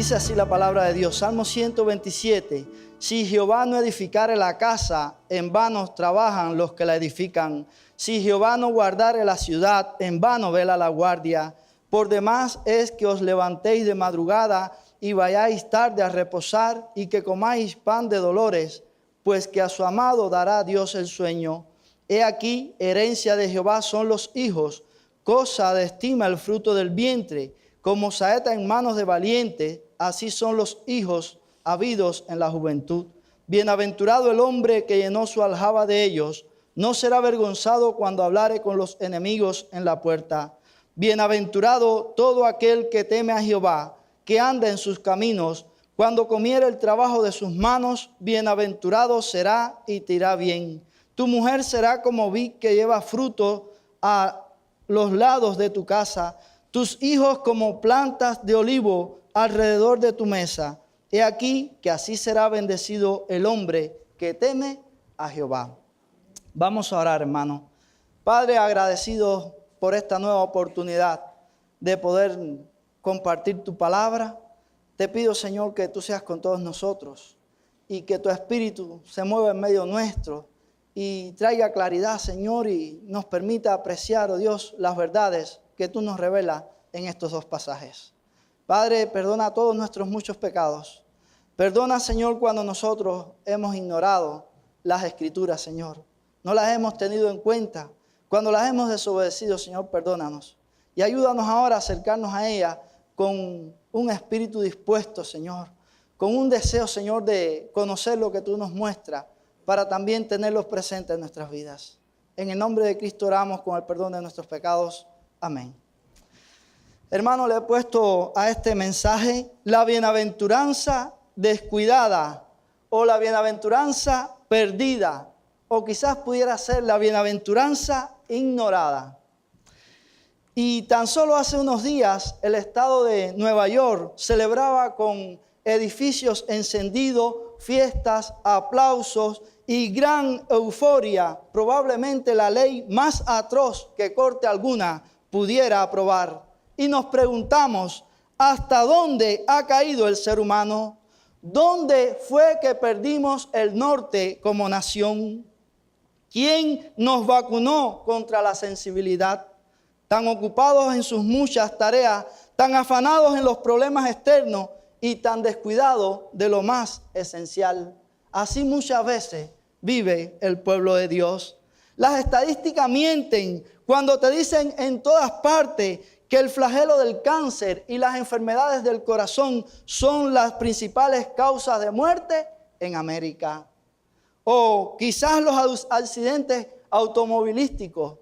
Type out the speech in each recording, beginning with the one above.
Dice así la palabra de Dios, Salmo 127. Si Jehová no edificare la casa, en vano trabajan los que la edifican. Si Jehová no guardare la ciudad, en vano vela la guardia. Por demás es que os levantéis de madrugada y vayáis tarde a reposar y que comáis pan de dolores, pues que a su amado dará Dios el sueño. He aquí, herencia de Jehová son los hijos, cosa de estima el fruto del vientre. Como saeta en manos de valiente, así son los hijos habidos en la juventud. Bienaventurado el hombre que llenó su aljaba de ellos, no será avergonzado cuando hablare con los enemigos en la puerta. Bienaventurado todo aquel que teme a Jehová, que anda en sus caminos. Cuando comiere el trabajo de sus manos, bienaventurado será y te irá bien. Tu mujer será como vid que lleva fruto a los lados de tu casa, tus hijos como plantas de olivo alrededor de tu mesa. He aquí que así será bendecido el hombre que teme a Jehová. Vamos a orar, hermano. Padre, agradecido por esta nueva oportunidad de poder compartir tu palabra. Te pido, Señor, que tú seas con todos nosotros y que tu espíritu se mueva en medio nuestro y traiga claridad, Señor, y nos permita apreciar, oh Dios, las verdades que tú nos revelas en estos dos pasajes. Padre, perdona todos nuestros muchos pecados. Perdona, Señor, cuando nosotros hemos ignorado las Escrituras, Señor. No las hemos tenido en cuenta. Cuando las hemos desobedecido, Señor, perdónanos. Y ayúdanos ahora a acercarnos a ellas con un espíritu dispuesto, Señor. Con un deseo, Señor, de conocer lo que tú nos muestras para también tenerlos presentes en nuestras vidas. En el nombre de Cristo oramos con el perdón de nuestros pecados. Amén. Hermano, le he puesto a este mensaje la bienaventuranza descuidada o la bienaventuranza perdida o quizás pudiera ser la bienaventuranza ignorada. Y tan solo hace unos días el estado de Nueva York celebraba con edificios encendidos, fiestas, aplausos y gran euforia, probablemente la ley más atroz que corte alguna pudiera aprobar. Y nos preguntamos, ¿hasta dónde ha caído el ser humano? ¿Dónde fue que perdimos el norte como nación? ¿Quién nos vacunó contra la sensibilidad? Tan ocupados en sus muchas tareas, tan afanados en los problemas externos y tan descuidados de lo más esencial. Así muchas veces vive el pueblo de Dios. Las estadísticas mienten cuando te dicen en todas partes que el flagelo del cáncer y las enfermedades del corazón son las principales causas de muerte en América. O quizás los accidentes automovilísticos.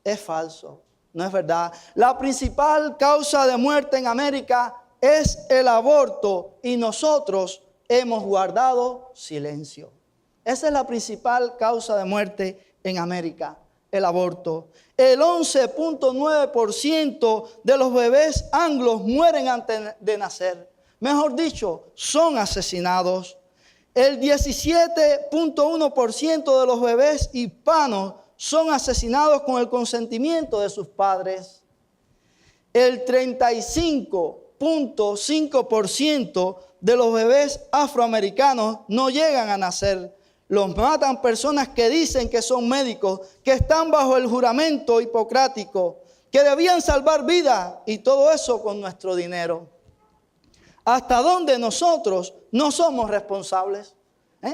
Es falso, no es verdad. La principal causa de muerte en América es el aborto y nosotros hemos guardado silencio. Esa es la principal causa de muerte en América, el aborto. El 11.9% de los bebés anglos mueren antes de nacer. Mejor dicho, son asesinados. El 17.1% de los bebés hispanos son asesinados con el consentimiento de sus padres. El 35.5% de los bebés afroamericanos no llegan a nacer. Los matan personas que dicen que son médicos, que están bajo el juramento hipocrático, que debían salvar vidas y todo eso con nuestro dinero. ¿Hasta dónde nosotros no somos responsables?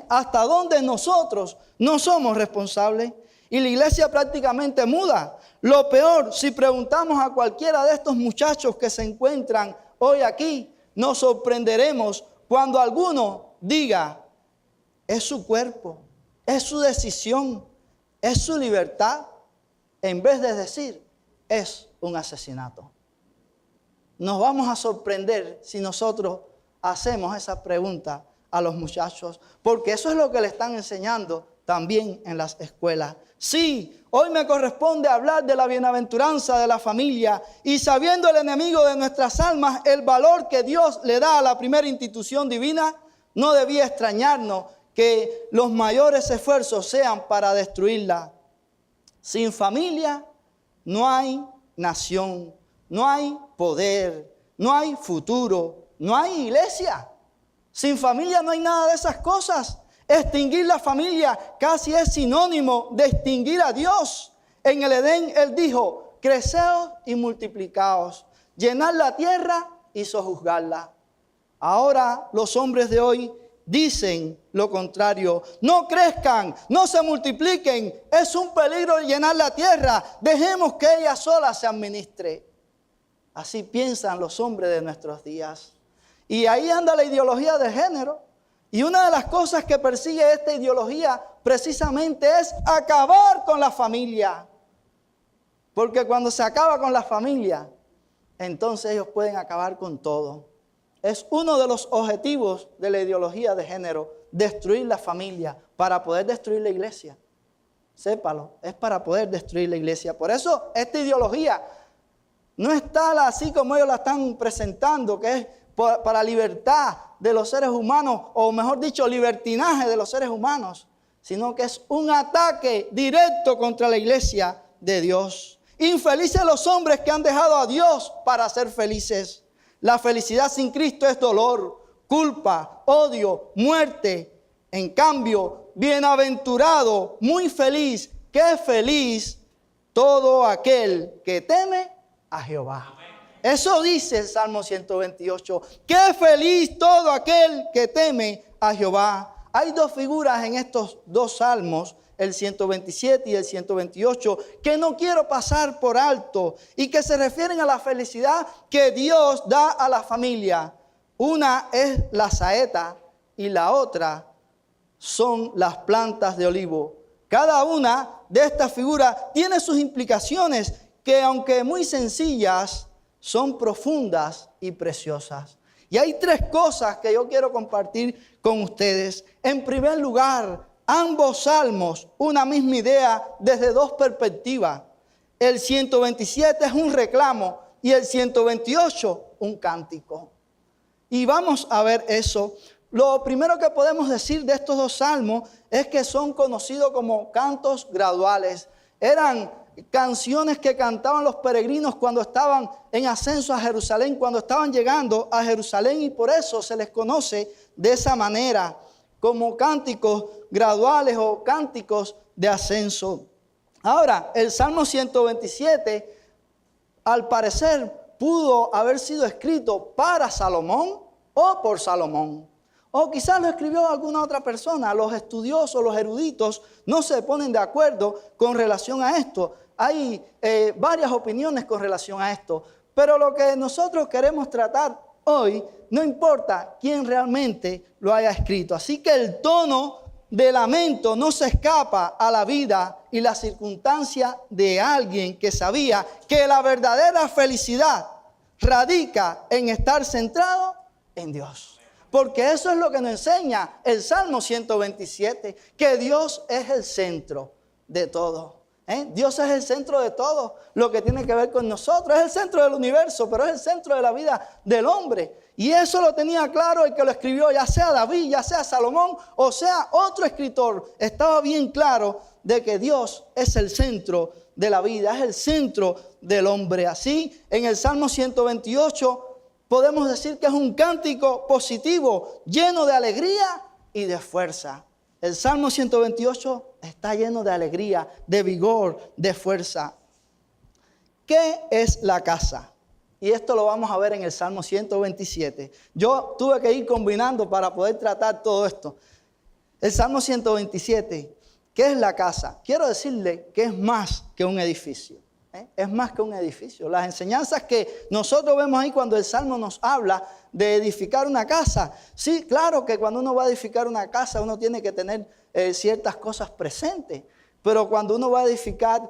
¿Hasta dónde nosotros no somos responsables? Y la iglesia prácticamente muda. Lo peor, si preguntamos a cualquiera de estos muchachos que se encuentran hoy aquí, nos sorprenderemos cuando alguno diga, es su cuerpo, es su decisión, es su libertad, en vez de decir, es un asesinato. Nos vamos a sorprender si nosotros hacemos esa pregunta a los muchachos, porque eso es lo que le están enseñando también en las escuelas. Sí, hoy me corresponde hablar de la bienaventuranza de la familia y sabiendo el enemigo de nuestras almas el valor que Dios le da a la primera institución divina, no debía extrañarnos que los mayores esfuerzos sean para destruirla. Sin familia no hay nación, no hay poder, no hay futuro, no hay iglesia. Sin familia no hay nada de esas cosas. Extinguir la familia casi es sinónimo de extinguir a Dios. En el Edén Él dijo, creceos y multiplicaos, llenad la tierra y sojuzgarla. Ahora los hombres de hoy dicen lo contrario. No crezcan, no se multipliquen. Es un peligro llenar la tierra. Dejemos que ella sola se administre. Así piensan los hombres de nuestros días. Y ahí anda la ideología de género. Y una de las cosas que persigue esta ideología precisamente es acabar con la familia. Porque cuando se acaba con la familia, entonces ellos pueden acabar con todo. Es uno de los objetivos de la ideología de género, destruir la familia para poder destruir la iglesia. Sépalo, es para poder destruir la iglesia. Por eso esta ideología no está así como ellos la están presentando, que es para libertad de los seres humanos, o mejor dicho, libertinaje de los seres humanos, sino que es un ataque directo contra la iglesia de Dios. Infelices los hombres que han dejado a Dios para ser felices. La felicidad sin Cristo es dolor, culpa, odio, muerte. En cambio, bienaventurado, muy feliz, qué feliz todo aquel que teme a Jehová. Eso dice el Salmo 128. Qué feliz todo aquel que teme a Jehová. Hay dos figuras en estos dos salmos, el 127 y el 128, que no quiero pasar por alto y que se refieren a la felicidad que Dios da a la familia. Una es la saeta y la otra son las plantas de olivo. Cada una de estas figuras tiene sus implicaciones que, aunque muy sencillas, son profundas y preciosas. Y hay tres cosas que yo quiero compartir con ustedes. En primer lugar, ambos salmos, una misma idea desde dos perspectivas. El 127 es un reclamo y el 128 un cántico. Y vamos a ver eso. Lo primero que podemos decir de estos dos salmos es que son conocidos como cantos graduales. Eran canciones que cantaban los peregrinos cuando estaban en ascenso a Jerusalén, cuando estaban llegando a Jerusalén, y por eso se les conoce de esa manera, como cánticos graduales o cánticos de ascenso. Ahora, el Salmo 127, al parecer, pudo haber sido escrito para Salomón o por Salomón. O quizás lo escribió alguna otra persona. Los estudiosos, los eruditos, no se ponen de acuerdo con relación a esto. Hay varias opiniones con relación a esto. Pero lo que nosotros queremos tratar hoy, no importa quién realmente lo haya escrito. Así que el tono de lamento no se escapa a la vida y la circunstancia de alguien que sabía que la verdadera felicidad radica en estar centrado en Dios. Porque eso es lo que nos enseña el Salmo 127, que Dios es el centro de todo. Dios es el centro de todo lo que tiene que ver con nosotros. Es el centro del universo, pero es el centro de la vida del hombre. Y eso lo tenía claro el que lo escribió, ya sea David, ya sea Salomón, o sea otro escritor. Estaba bien claro de que Dios es el centro de la vida, es el centro del hombre. Así, en el Salmo 128 podemos decir que es un cántico positivo, lleno de alegría y de fuerza. El Salmo 128 está lleno de alegría, de vigor, de fuerza. ¿Qué es la casa? Y esto lo vamos a ver en el Salmo 127. Yo tuve que ir combinando para poder tratar todo esto. El Salmo 127, ¿qué es la casa? Quiero decirle que es más que un edificio. Es más que un edificio. Las enseñanzas que nosotros vemos ahí cuando el Salmo nos habla de edificar una casa. Sí, claro que cuando uno va a edificar una casa uno tiene que tener ciertas cosas presentes. Pero cuando uno va a edificar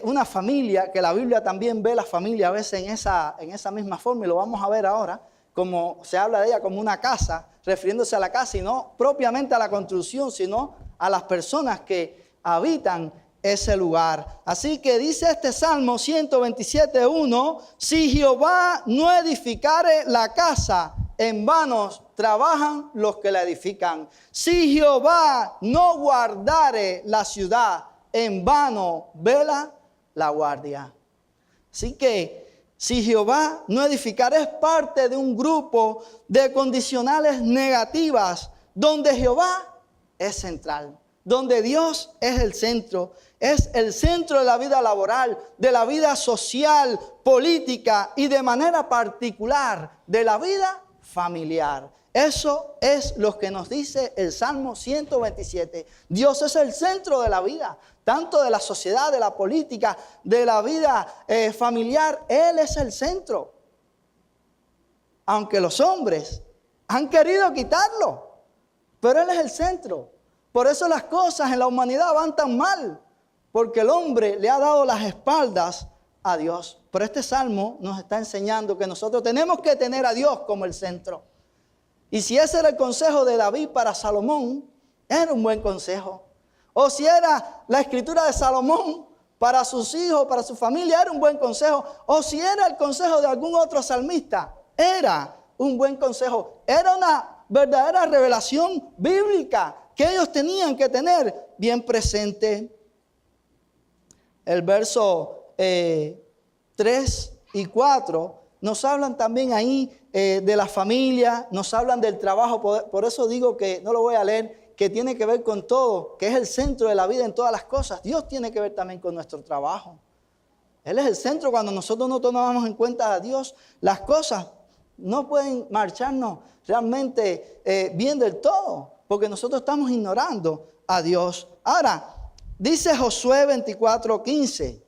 una familia, que la Biblia también ve la familia a veces en esa misma forma, y lo vamos a ver ahora, como se habla de ella como una casa, refiriéndose a la casa y no propiamente a la construcción, sino a las personas que habitan ese lugar. Así que dice este Salmo 127:1, si Jehová no edificare la casa, en vano trabajan los que la edifican. Si Jehová no guardare la ciudad, en vano vela la guardia. Así que si Jehová no edificare, es parte de un grupo de condicionales negativas donde Jehová es central, donde Dios es el centro de la vida laboral, de la vida social, política y de manera particular de la vida familiar. Eso es lo que nos dice el Salmo 127. Dios es el centro de la vida, tanto de la sociedad, de la política, de la vida familiar. Él es el centro. Aunque los hombres han querido quitarlo, pero Él es el centro. Por eso las cosas en la humanidad van tan mal, porque el hombre le ha dado las espaldas a Dios. Pero este salmo nos está enseñando que nosotros tenemos que tener a Dios como el centro. Y si ese era el consejo de David para Salomón, era un buen consejo. O si era la escritura de Salomón para sus hijos, para su familia, era un buen consejo. O si era el consejo de algún otro salmista, era un buen consejo. Era una verdadera revelación bíblica que ellos tenían que tener bien presente. El verso 3 y 4 nos hablan también ahí de la familia, nos hablan del trabajo. Por eso digo que no lo voy a leer, que tiene que ver con todo, que es el centro de la vida en todas las cosas. Dios tiene que ver también con nuestro trabajo. Él es el centro. Cuando nosotros no tomamos en cuenta a Dios, las cosas no pueden marcharnos realmente bien del todo, porque nosotros estamos ignorando a Dios. Ahora, dice Josué 24:15,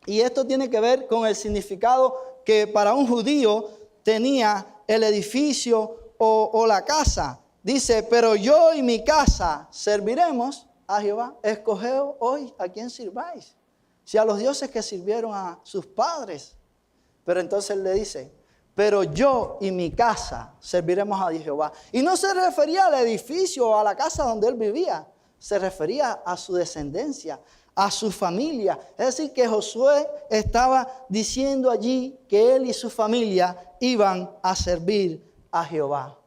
y esto tiene que ver con el significado que para un judío tenía el edificio o la casa. Dice, pero yo y mi casa serviremos a Jehová. Escoged hoy a quién sirváis. Si a los dioses que sirvieron a sus padres. Pero entonces él le dice, pero yo y mi casa serviremos a Jehová. Y no se refería al edificio o a la casa donde él vivía. Se refería a su descendencia, a su familia. Es decir, que Josué estaba diciendo allí que él y su familia iban a servir a Jehová.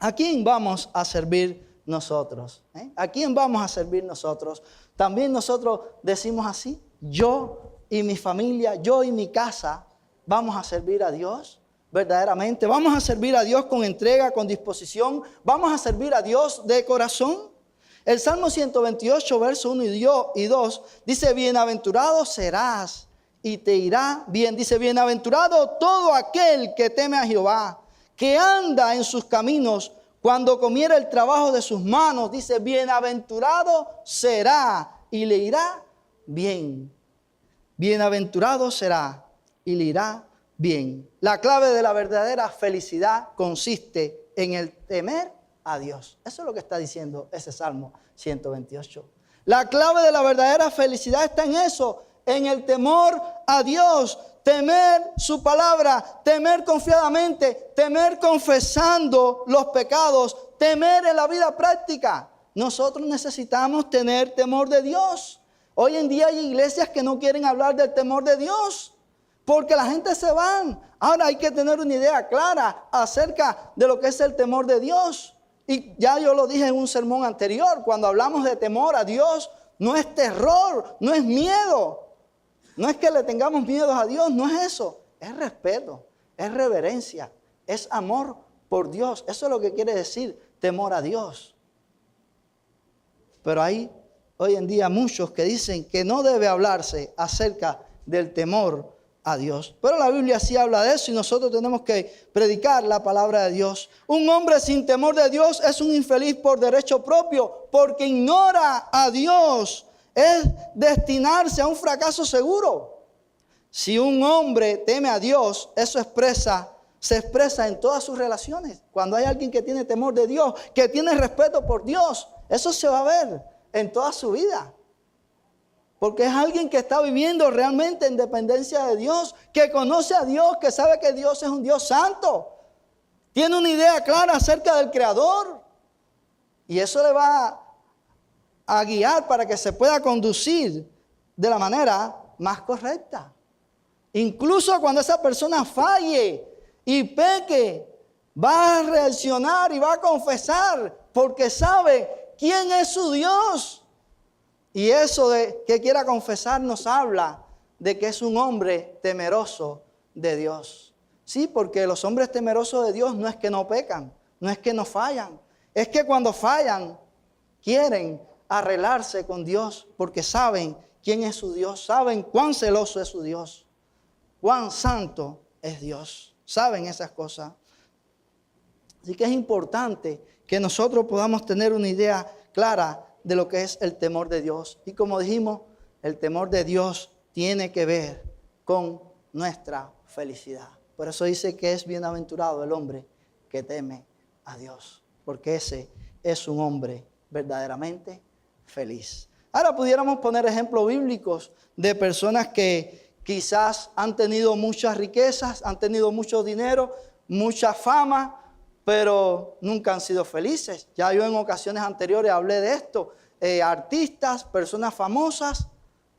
¿A quién vamos a servir nosotros? ¿A quién vamos a servir nosotros? También nosotros decimos así, yo y mi familia, yo y mi casa, vamos a servir a Dios verdaderamente. Vamos a servir a Dios con entrega, con disposición. Vamos a servir a Dios de corazón. El Salmo 128, verso 1 y 2, dice, bienaventurado serás y te irá bien. Dice, bienaventurado todo aquel que teme a Jehová, que anda en sus caminos, cuando comiera el trabajo de sus manos. Dice, bienaventurado será y le irá bien. Bienaventurado será y le irá bien. La clave de la verdadera felicidad consiste en el temer a Dios. Eso es lo que está diciendo ese Salmo 128. La clave de la verdadera felicidad está en eso, en el temor a Dios, temer su palabra, temer confiadamente, temer confesando los pecados, temer en la vida práctica. Nosotros necesitamos tener temor de Dios. Hoy en día hay iglesias que no quieren hablar del temor de Dios, porque la gente se va. Ahora hay que tener una idea clara acerca de lo que es el temor de Dios. Y ya yo lo dije en un sermón anterior, cuando hablamos de temor a Dios, no es terror, no es miedo. No es que le tengamos miedo a Dios, no es eso. Es respeto, es reverencia, es amor por Dios. Eso es lo que quiere decir temor a Dios. Pero hay hoy en día muchos que dicen que no debe hablarse acerca del temor a Dios. Pero la Biblia sí habla de eso y nosotros tenemos que predicar la palabra de Dios. Un hombre sin temor de Dios es un infeliz por derecho propio, porque ignora a Dios. Es destinarse a un fracaso seguro. Si un hombre teme a Dios, eso se expresa en todas sus relaciones. Cuando hay alguien que tiene temor de Dios, que tiene respeto por Dios, eso se va a ver en toda su vida. Porque es alguien que está viviendo realmente en dependencia de Dios, que conoce a Dios, que sabe que Dios es un Dios santo. Tiene una idea clara acerca del Creador. Y eso le va a guiar para que se pueda conducir de la manera más correcta. Incluso cuando esa persona falle y peque, va a reaccionar y va a confesar porque sabe quién es su Dios. Y eso de que quiera confesar nos habla de que es un hombre temeroso de Dios. Sí, porque los hombres temerosos de Dios no es que no pecan, no es que no fallan. Es que cuando fallan, quieren arreglarse con Dios porque saben quién es su Dios, saben cuán celoso es su Dios, cuán santo es Dios. Saben esas cosas. Así que es importante que nosotros podamos tener una idea clara de lo que es el temor de Dios. Y como dijimos, el temor de Dios tiene que ver con nuestra felicidad. Por eso dice que es bienaventurado el hombre que teme a Dios, porque ese es un hombre verdaderamente feliz. Ahora pudiéramos poner ejemplos bíblicos de personas que quizás han tenido muchas riquezas, han tenido mucho dinero, mucha fama, pero nunca han sido felices. Ya yo en ocasiones anteriores hablé de esto. Artistas, personas famosas,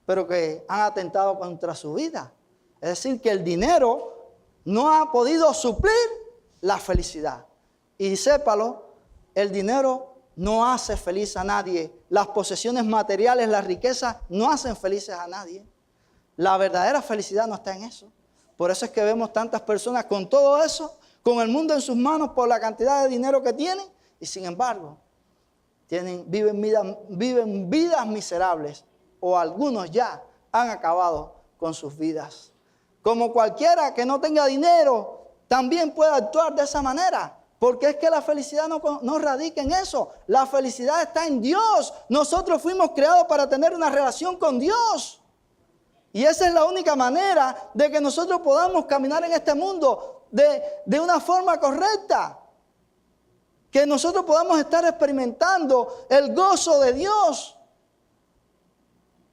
pero que han atentado contra su vida. Es decir, que el dinero no ha podido suplir la felicidad. Y sépalo, el dinero no hace feliz a nadie. Las posesiones materiales, las riquezas, no hacen felices a nadie. La verdadera felicidad no está en eso. Por eso es que vemos tantas personas con todo eso, con el mundo en sus manos por la cantidad de dinero que tienen, y sin embargo, viven vidas miserables, o algunos ya han acabado con sus vidas. Como cualquiera que no tenga dinero, también puede actuar de esa manera. Porque es que la felicidad no radica en eso. La felicidad está en Dios. Nosotros fuimos creados para tener una relación con Dios. Y esa es la única manera de que nosotros podamos caminar en este mundo de una forma correcta. Que nosotros podamos estar experimentando el gozo de Dios.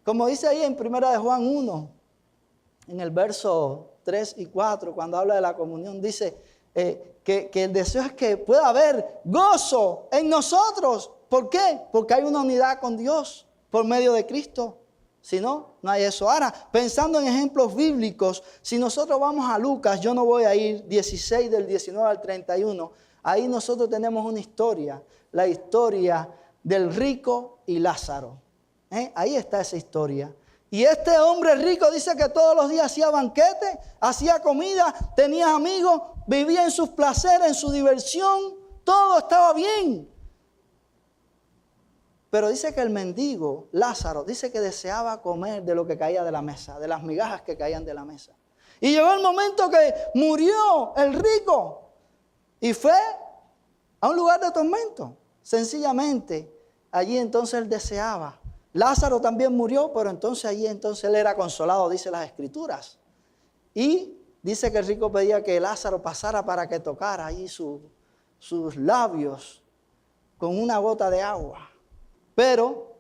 Como dice ahí en 1 de Juan 1, en el verso 3 y 4, cuando habla de la comunión, dice que el deseo es que pueda haber gozo en nosotros. ¿Por qué? Porque hay una unidad con Dios por medio de Cristo. Si no, no hay eso. Ahora, pensando en ejemplos bíblicos, si nosotros vamos a Lucas, yo no voy a ir 16 del 19 al 31, ahí nosotros tenemos una historia, la historia del rico y Lázaro. Ahí está esa historia. Y este hombre rico dice que todos los días hacía banquete, hacía comida, tenía amigos, vivía en sus placeres, en su diversión, todo estaba bien. Pero dice que el mendigo, Lázaro, dice que deseaba comer de lo que caía de la mesa, de las migajas que caían de la mesa. Y llegó el momento que murió el rico y fue a un lugar de tormento. Sencillamente, allí entonces él deseaba. Lázaro también murió, pero entonces allí entonces él era consolado, dice las Escrituras. Y dice que el rico pedía que Lázaro pasara para que tocara allí sus labios con una gota de agua. Pero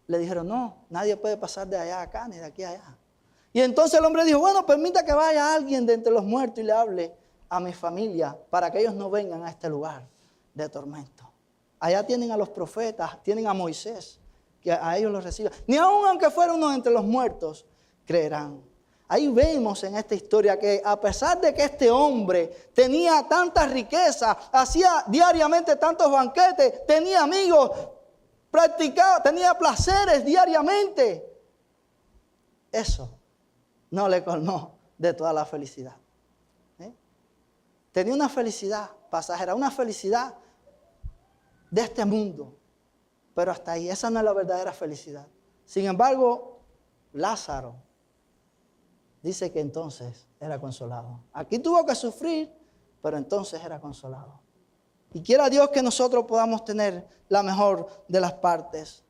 le dijeron, no, nadie puede pasar de allá a acá, ni de aquí a allá. Y entonces el hombre dijo, bueno, permita que vaya alguien de entre los muertos y le hable a mi familia para que ellos no vengan a este lugar de tormento. Allá tienen a los profetas, tienen a Moisés, que a ellos los reciban. Ni aun aunque fuera uno de entre los muertos, creerán. Ahí vemos en esta historia que a pesar de que este hombre tenía tanta riqueza, hacía diariamente tantos banquetes, tenía amigos, practicaba, tenía placeres diariamente, eso no le colmó de toda la felicidad. Tenía una felicidad pasajera, una felicidad de este mundo, pero hasta ahí, esa no es la verdadera felicidad. Sin embargo, Lázaro dice que entonces era consolado. Aquí tuvo que sufrir, pero entonces era consolado. Y quiera Dios que nosotros podamos tener la mejor de las partes.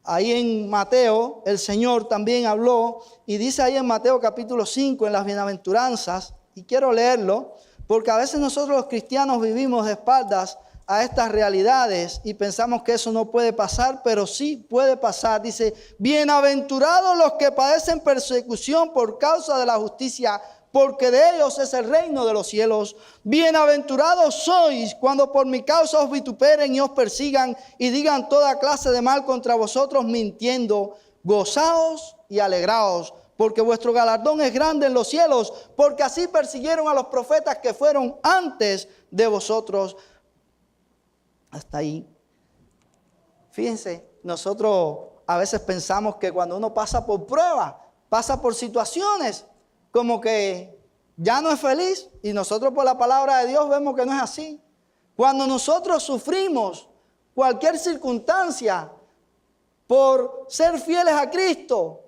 Ahí en Mateo, el Señor también habló, y dice ahí en Mateo capítulo 5, en las bienaventuranzas, y quiero leerlo, porque a veces nosotros los cristianos vivimos de espaldas a estas realidades y pensamos que eso no puede pasar, pero sí puede pasar. Dice, bienaventurados los que padecen persecución por causa de la justicia, porque de ellos es el reino de los cielos. Bienaventurados sois cuando por mi causa os vituperen y os persigan y digan toda clase de mal contra vosotros mintiendo. Gozaos y alegraos, porque vuestro galardón es grande en los cielos, porque así persiguieron a los profetas que fueron antes de vosotros. Hasta ahí. Fíjense, nosotros a veces pensamos que cuando uno pasa por pruebas, pasa por situaciones, como que ya no es feliz. Y nosotros por la palabra de Dios vemos que no es así. Cuando nosotros sufrimos cualquier circunstancia por ser fieles a Cristo,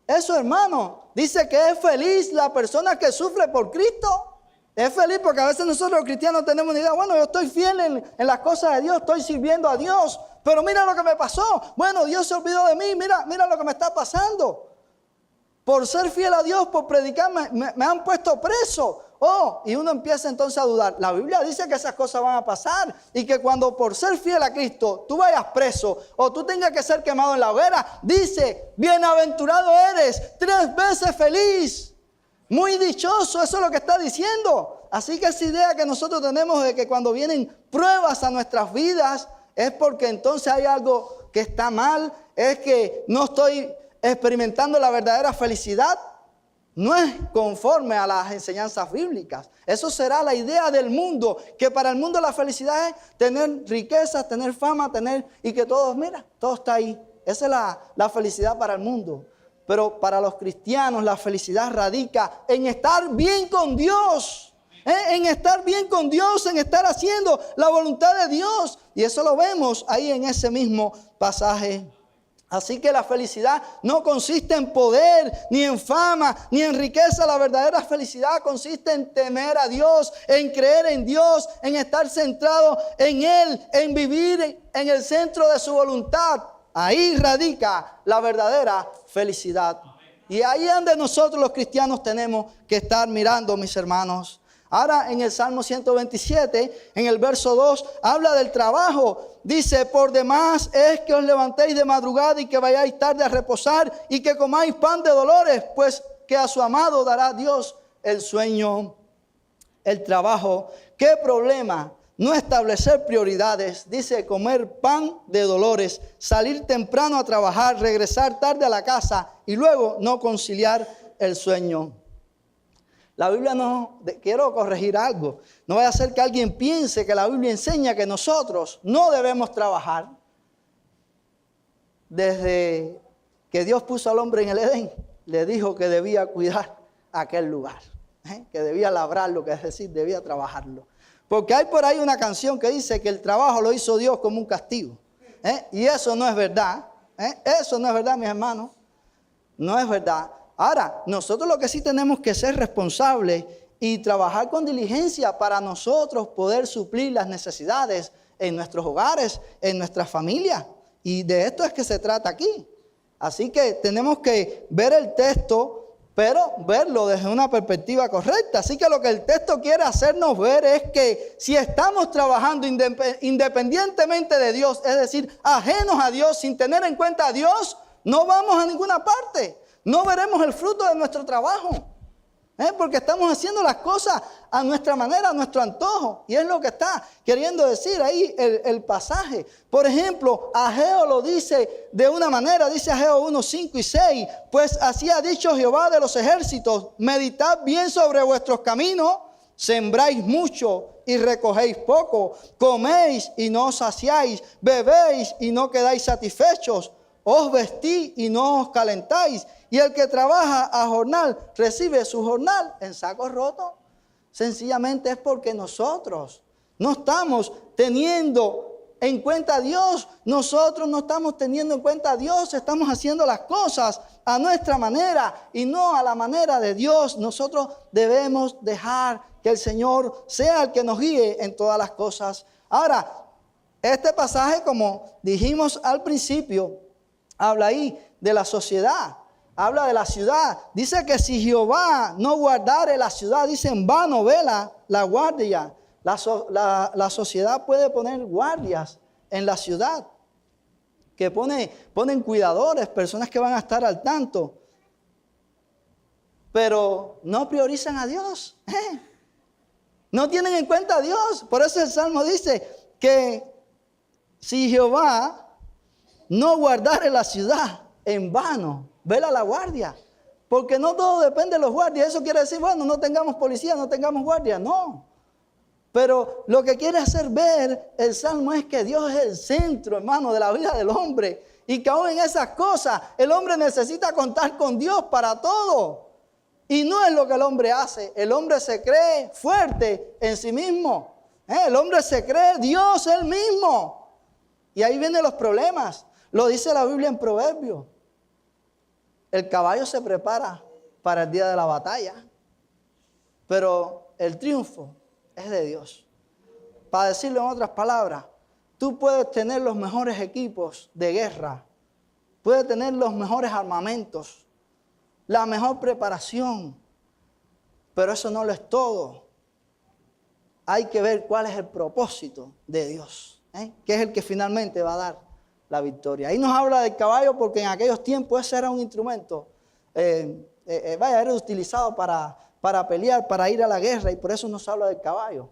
eso, hermano, dice que es feliz la persona que sufre por Cristo. Es feliz porque a veces nosotros los cristianos tenemos una idea, bueno, yo estoy fiel en las cosas de Dios, estoy sirviendo a Dios, pero mira lo que me pasó. Bueno, Dios se olvidó de mí, mira lo que me está pasando. Por ser fiel a Dios, por predicar, me han puesto preso. Oh, y uno empieza entonces a dudar. La Biblia dice que esas cosas van a pasar y que cuando por ser fiel a Cristo tú vayas preso o tú tengas que ser quemado en la hoguera, dice, bienaventurado eres, 3 veces feliz. Muy dichoso, eso es lo que está diciendo. Así que esa idea que nosotros tenemos de que cuando vienen pruebas a nuestras vidas es porque entonces hay algo que está mal, es que no estoy experimentando la verdadera felicidad, no es conforme a las enseñanzas bíblicas. Eso será la idea del mundo, que para el mundo la felicidad es tener riquezas, tener fama, y que todos, mira, todo está ahí. Esa es la felicidad para el mundo. Pero para los cristianos la felicidad radica en estar bien con Dios. En estar bien con Dios, en estar haciendo la voluntad de Dios. Y eso lo vemos ahí en ese mismo pasaje. Así que la felicidad no consiste en poder, ni en fama, ni en riqueza. La verdadera felicidad consiste en temer a Dios, en creer en Dios, en estar centrado en Él, en vivir en el centro de su voluntad. Ahí radica la verdadera felicidad. Y ahí es donde nosotros los cristianos tenemos que estar mirando, mis hermanos. Ahora en el Salmo 127, en el verso 2, habla del trabajo. Dice, por demás es que os levantéis de madrugada y que vayáis tarde a reposar y que comáis pan de dolores, pues que a su amado dará Dios el sueño, el trabajo. ¿Qué problema? No establecer prioridades, dice comer pan de dolores, salir temprano a trabajar, regresar tarde a la casa y luego no conciliar el sueño. La Biblia quiero corregir algo, no vaya a ser que alguien piense que la Biblia enseña que nosotros no debemos trabajar. Desde que Dios puso al hombre en el Edén, le dijo que debía cuidar aquel lugar, que debía labrarlo, que es decir, debía trabajarlo. Porque hay por ahí una canción que dice que el trabajo lo hizo Dios como un castigo. Y eso no es verdad. Eso no es verdad, mis hermanos. No es verdad. Ahora, nosotros lo que sí tenemos que ser responsables y trabajar con diligencia para nosotros poder suplir las necesidades en nuestros hogares, en nuestras familias. Y de esto es que se trata aquí. Así que tenemos que ver el texto, pero verlo desde una perspectiva correcta. Así que lo que el texto quiere hacernos ver es que si estamos trabajando independientemente de Dios, es decir, ajenos a Dios, sin tener en cuenta a Dios, no vamos a ninguna parte. No veremos el fruto de nuestro trabajo. Porque estamos haciendo las cosas a nuestra manera, a nuestro antojo. Y es lo que está queriendo decir ahí el pasaje. Por ejemplo, Ageo lo dice de una manera, dice Ageo 1, 5 y 6. Pues así ha dicho Jehová de los ejércitos, meditad bien sobre vuestros caminos, sembráis mucho y recogéis poco, coméis y no os saciáis, bebéis y no quedáis satisfechos, os vestís y no os calentáis. Y el que trabaja a jornal recibe su jornal en saco roto. Sencillamente es porque nosotros no estamos teniendo en cuenta a Dios. Nosotros no estamos teniendo en cuenta a Dios. Estamos haciendo las cosas a nuestra manera y no a la manera de Dios. Nosotros debemos dejar que el Señor sea el que nos guíe en todas las cosas. Ahora, este pasaje, como dijimos al principio, habla ahí de la sociedad. Habla de la ciudad. Dice que si Jehová no guardare la ciudad, dice en vano vela la guardia. La sociedad puede poner guardias en la ciudad. Que ponen cuidadores, personas que van a estar al tanto. Pero no priorizan a Dios. No tienen en cuenta a Dios. Por eso el Salmo dice que si Jehová no guardare la ciudad, en vano vela la guardia, porque no todo depende de los guardias. Eso quiere decir, bueno, no tengamos policía, no tengamos guardia, no. Pero lo que quiere hacer ver el Salmo es que Dios es el centro, hermano, de la vida del hombre, y que aún en esas cosas el hombre necesita contar con Dios para todo. Y no es lo que el hombre hace. El hombre se cree fuerte en sí mismo. El hombre se cree Dios él mismo. Y ahí vienen los problemas. Lo dice la Biblia en Proverbios. El caballo se prepara para el día de la batalla, pero el triunfo es de Dios. Para decirlo en otras palabras, tú puedes tener los mejores equipos de guerra, puedes tener los mejores armamentos, la mejor preparación, pero eso no lo es todo. Hay que ver cuál es el propósito de Dios, que es el que finalmente va a dar la victoria. Ahí nos habla del caballo porque en aquellos tiempos ese era un instrumento, era utilizado para pelear, para ir a la guerra, y por eso nos habla del caballo.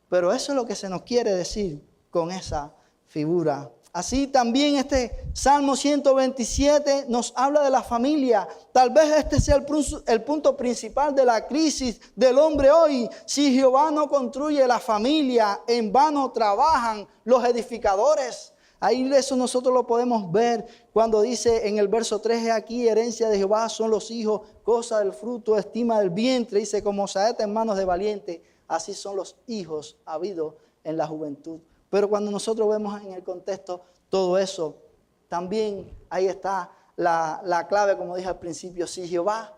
Pero eso es lo que se nos quiere decir con esa figura. Así también este Salmo 127 nos habla de la familia. Tal vez este sea el punto principal de la crisis del hombre hoy. Si Jehová no construye la familia, en vano trabajan los edificadores. Ahí eso nosotros lo podemos ver cuando dice en el verso 3, aquí herencia de Jehová son los hijos, cosa del fruto, estima del vientre. Dice, como saeta en manos de valiente, así son los hijos habidos en la juventud. Pero cuando nosotros vemos en el contexto todo eso, también ahí está la clave, como dije al principio. Si Jehová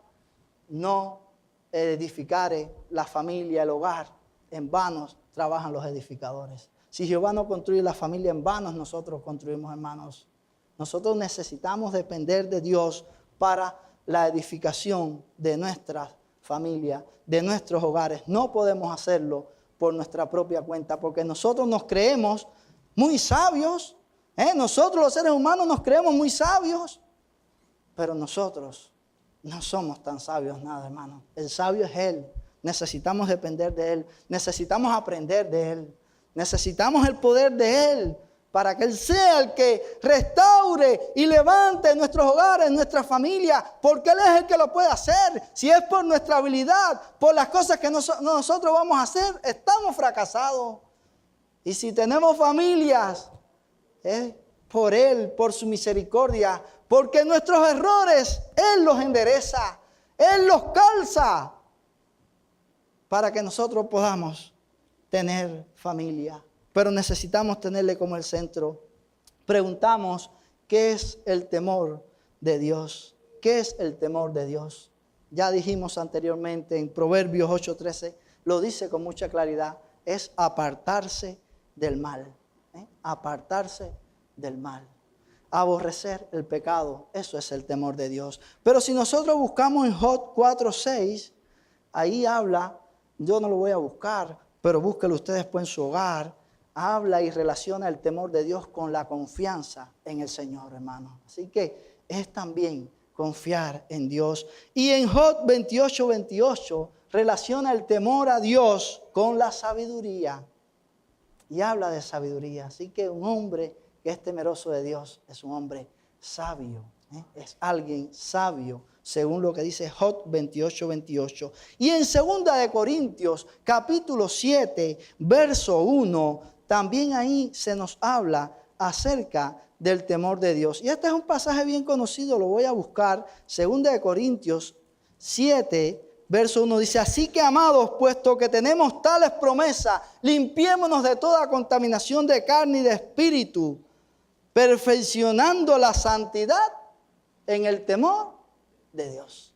no edificare la familia, el hogar, en vano trabajan los edificadores. Si Jehová no construye la familia, en vano nosotros construimos, hermanos. Nosotros necesitamos depender de Dios para la edificación de nuestra familia, de nuestros hogares. No podemos hacerlo por nuestra propia cuenta, porque nosotros nos creemos muy sabios. Nosotros los seres humanos nos creemos muy sabios, pero nosotros no somos tan sabios nada, hermano. El sabio es Él. Necesitamos depender de Él. Necesitamos aprender de Él. Necesitamos el poder de Él para que Él sea el que restaure y levante nuestros hogares, nuestra familia, porque Él es el que lo puede hacer. Si es por nuestra habilidad, por las cosas que nosotros vamos a hacer, estamos fracasados. Y si tenemos familias, es por Él, por su misericordia, porque nuestros errores Él los endereza, Él los calza, para que nosotros podamos tener familia. Pero necesitamos tenerle como el centro. Preguntamos, ¿qué es el temor de Dios? ¿Qué es el temor de Dios? Ya dijimos anteriormente en Proverbios 8:13, lo dice con mucha claridad, es apartarse del mal. Apartarse del mal. Aborrecer el pecado, eso es el temor de Dios. Pero si nosotros buscamos en Job 4:6, ahí habla, yo no lo voy a buscar, pero búsquelo usted después en su hogar. Habla y relaciona el temor de Dios con la confianza en el Señor, hermano. Así que es también confiar en Dios. Y en Job 28:28 relaciona el temor a Dios con la sabiduría. Y habla de sabiduría. Así que un hombre que es temeroso de Dios es un hombre sabio. Es alguien sabio, según lo que dice Job 28:28. Y en 2 de Corintios, capítulo 7, verso 1, también ahí se nos habla acerca del temor de Dios. Y este es un pasaje bien conocido, lo voy a buscar. 2 de Corintios 7, verso 1 dice, así que amados, puesto que tenemos tales promesas, limpiémonos de toda contaminación de carne y de espíritu, perfeccionando la santidad en el temor de Dios.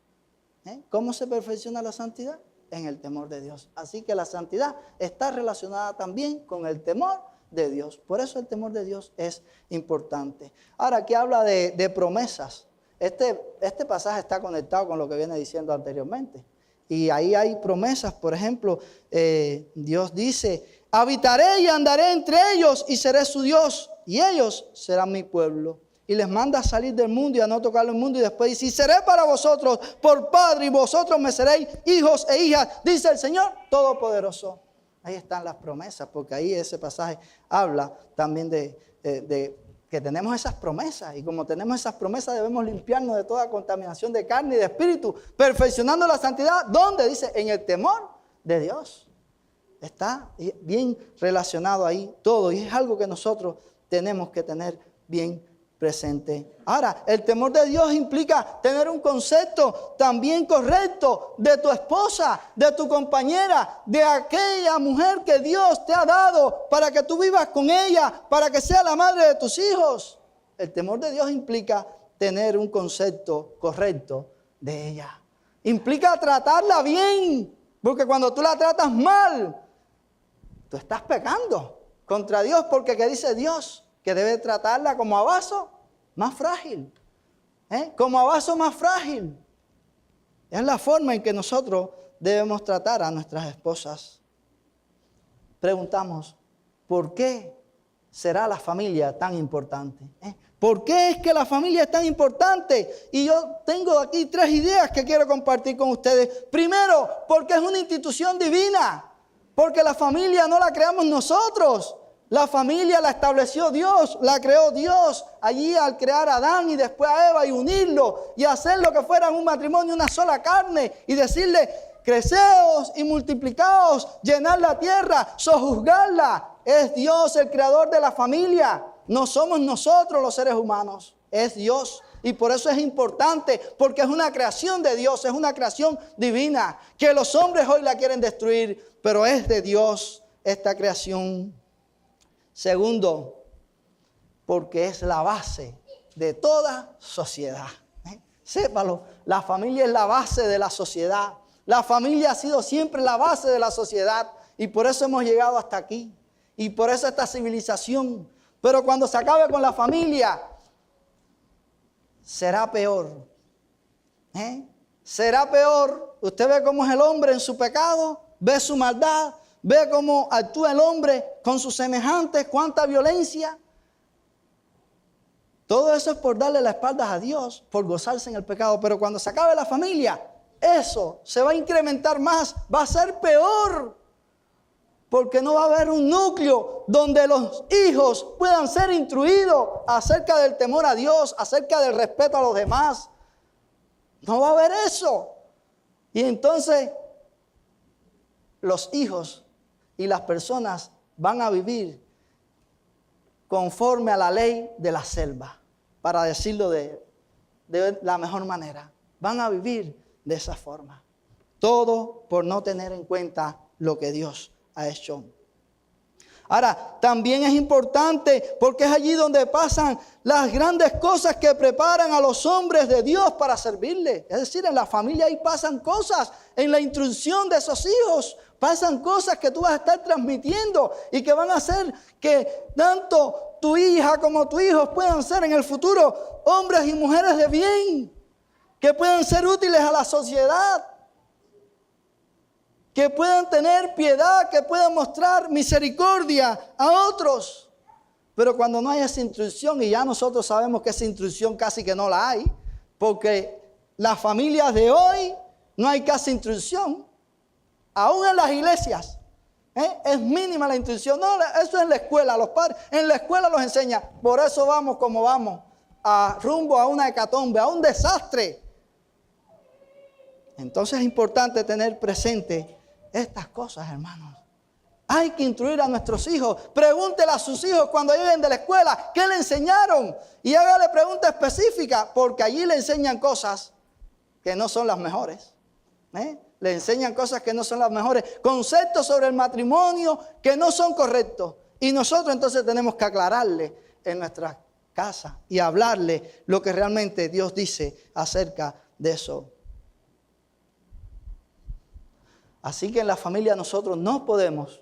¿Cómo se perfecciona la santidad? En el temor de Dios. Así que la santidad está relacionada también con el temor de Dios. Por eso el temor de Dios es importante. Ahora, aquí habla de promesas. Este pasaje está conectado con lo que viene diciendo anteriormente. Y ahí hay promesas. Por ejemplo, Dios dice, habitaré y andaré entre ellos y seré su Dios y ellos serán mi pueblo. Y les manda a salir del mundo y a no tocar el mundo. Y después dice, y seré para vosotros por padre y vosotros me seréis hijos e hijas, dice el Señor Todopoderoso. Ahí están las promesas, porque ahí ese pasaje habla también de que tenemos esas promesas. Y como tenemos esas promesas debemos limpiarnos de toda contaminación de carne y de espíritu, perfeccionando la santidad. ¿Dónde? Dice, en el temor de Dios. Está bien relacionado ahí todo. Y es algo que nosotros tenemos que tener bien presente. Ahora, el temor de Dios implica tener un concepto también correcto de tu esposa, de tu compañera, de aquella mujer que Dios te ha dado para que tú vivas con ella, para que sea la madre de tus hijos. El temor de Dios implica tener un concepto correcto de ella. Implica tratarla bien, porque cuando tú la tratas mal, tú estás pecando contra Dios, porque ¿qué dice Dios? Que debe tratarla como a vaso más frágil. Como a vaso más frágil. Es la forma en que nosotros debemos tratar a nuestras esposas. Preguntamos, ¿por qué será la familia tan importante? ¿Por qué es que la familia es tan importante? Y yo tengo aquí 3 ideas que quiero compartir con ustedes. Primero, porque es una institución divina. Porque la familia no la creamos nosotros. La familia la estableció Dios, la creó Dios allí al crear a Adán y después a Eva y unirlo y hacerlo que fueran un matrimonio, una sola carne y decirle, creceos y multiplicaos, llenad la tierra, sojuzgarla. Es Dios el creador de la familia, no somos nosotros los seres humanos, es Dios. Y por eso es importante, porque es una creación de Dios, es una creación divina, que los hombres hoy la quieren destruir, pero es de Dios esta creación. Segundo, porque es la base de toda sociedad. Sépalo, la familia es la base de la sociedad. La familia ha sido siempre la base de la sociedad y por eso hemos llegado hasta aquí. Y por eso esta civilización. Pero cuando se acabe con la familia, será peor. Será peor. Usted ve cómo es el hombre en su pecado, ve su maldad. Ve cómo actúa el hombre con sus semejantes, cuánta violencia. Todo eso es por darle la espalda a Dios, por gozarse en el pecado. Pero cuando se acabe la familia, eso se va a incrementar más, va a ser peor. Porque no va a haber un núcleo donde los hijos puedan ser instruidos acerca del temor a Dios, acerca del respeto a los demás. No va a haber eso. Y entonces los hijos y las personas van a vivir conforme a la ley de la selva, para decirlo de la mejor manera. Van a vivir de esa forma. Todo por no tener en cuenta lo que Dios ha hecho. Ahora, también es importante porque es allí donde pasan las grandes cosas que preparan a los hombres de Dios para servirle. Es decir, en la familia ahí pasan cosas, en la instrucción de esos hijos, pasan cosas que tú vas a estar transmitiendo y que van a hacer que tanto tu hija como tu hijo puedan ser en el futuro hombres y mujeres de bien, que puedan ser útiles a la sociedad, que puedan tener piedad, que puedan mostrar misericordia a otros. Pero cuando no hay esa instrucción, y ya nosotros sabemos que esa instrucción casi que no la hay, porque las familias de hoy no hay casi instrucción, aún en las iglesias, es mínima la instrucción. No, eso es en la escuela, los padres en la escuela los enseñan, por eso vamos como vamos, rumbo a una hecatombe, a un desastre. Entonces es importante tener presente estas cosas, hermanos. Hay que instruir a nuestros hijos. Pregúntele a sus hijos cuando lleguen de la escuela qué le enseñaron. Y hágale preguntas específicas, porque allí le enseñan cosas que no son las mejores. Le enseñan cosas que no son las mejores. Conceptos sobre el matrimonio que no son correctos. Y nosotros entonces tenemos que aclararle en nuestra casa y hablarle lo que realmente Dios dice acerca de eso. Así que en la familia nosotros no podemos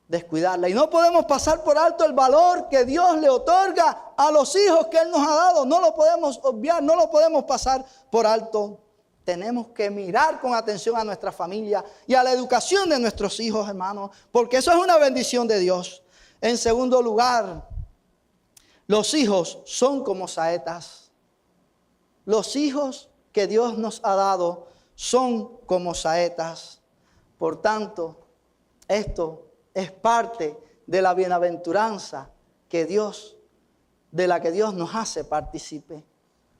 descuidarla y no podemos pasar por alto el valor que Dios le otorga a los hijos que Él nos ha dado. No lo podemos obviar, no lo podemos pasar por alto. Tenemos que mirar con atención a nuestra familia y a la educación de nuestros hijos, hermanos, porque eso es una bendición de Dios. En segundo lugar, los hijos son como saetas. Los hijos que Dios nos ha dado son como saetas. Por tanto, esto es parte de la bienaventuranza de la que Dios nos hace partícipe,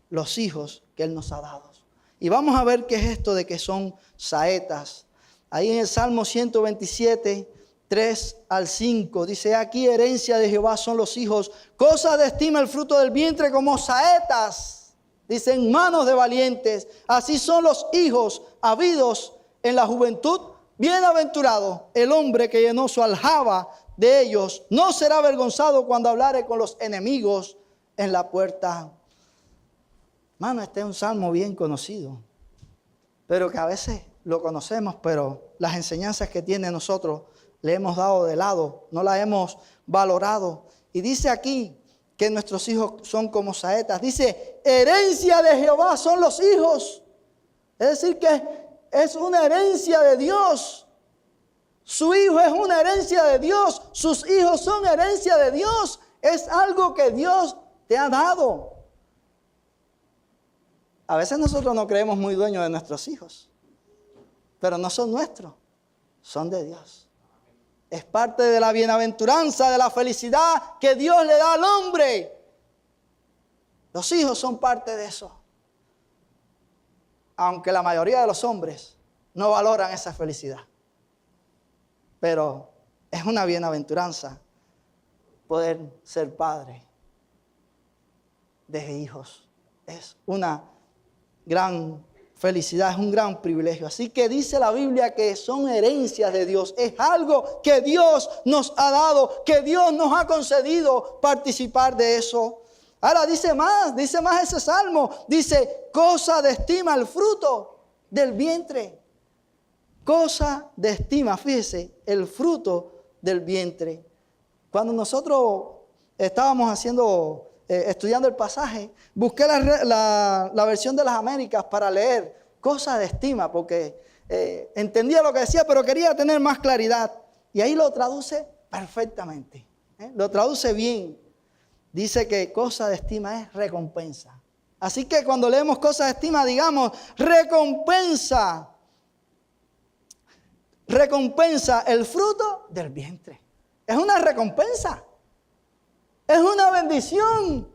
los hijos que Él nos ha dado. Y vamos a ver qué es esto de que son saetas. Ahí en el Salmo 127 3 al 5. Dice: aquí herencia de Jehová son los hijos, cosa de estima el fruto del vientre como saetas. Dice: en manos de valientes. Así son los hijos habidos en la juventud. Bienaventurado el hombre que llenó su aljaba de ellos. No será avergonzado cuando hablare con los enemigos en la puerta. Hermano, este es un salmo bien conocido, pero que a veces lo conocemos, pero las enseñanzas que tiene nosotros le hemos dado de lado, no las hemos valorado. Y dice aquí que nuestros hijos son como saetas. Dice: herencia de Jehová son los hijos. Es decir, que es una herencia de Dios. Su hijo es una herencia de Dios. Sus hijos son herencia de Dios. Es algo que Dios te ha dado. A veces nosotros no creemos muy dueños de nuestros hijos, pero no son nuestros, son de Dios. Es parte de la bienaventuranza, de la felicidad que Dios le da al hombre. Los hijos son parte de eso. Aunque la mayoría de los hombres no valoran esa felicidad. Pero es una bienaventuranza poder ser padre de hijos. Es una gran felicidad, es un gran privilegio. Así que dice la Biblia que son herencias de Dios. Es algo que Dios nos ha dado, que Dios nos ha concedido participar de eso. Ahora dice más ese salmo. Dice: cosa de estima el fruto del vientre. Cosa de estima, fíjese, el fruto del vientre. Cuando nosotros estábamos estudiando el pasaje, busqué la versión de las Américas para leer cosa de estima, porque entendía lo que decía, pero quería tener más claridad. Y ahí lo traduce perfectamente, lo traduce bien. Dice que cosa de estima es recompensa. Así que cuando leemos cosa de estima, digamos: recompensa el fruto del vientre. Es una recompensa. Es una bendición.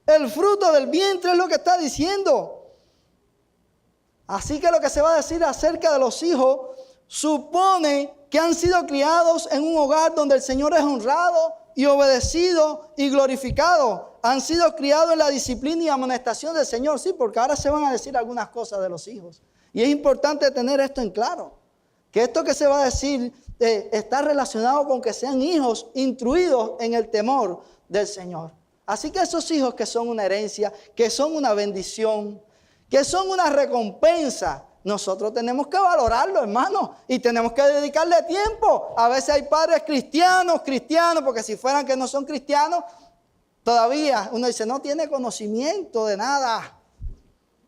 El fruto del vientre es lo que está diciendo. Así que lo que se va a decir acerca de los hijos supone que han sido criados en un hogar donde el Señor es honrado y obedecido y glorificado. Han sido criados en la disciplina y amonestación del Señor. Sí, porque ahora se van a decir algunas cosas de los hijos. Y es importante tener esto en claro. Que esto que se va a decir está relacionado con que sean hijos instruidos en el temor del Señor. Así que esos hijos que son una herencia, que son una bendición, que son una recompensa, nosotros tenemos que valorarlo, hermano, y tenemos que dedicarle tiempo. A veces hay padres cristianos, porque si fueran que no son cristianos, todavía uno dice: no tiene conocimiento de nada.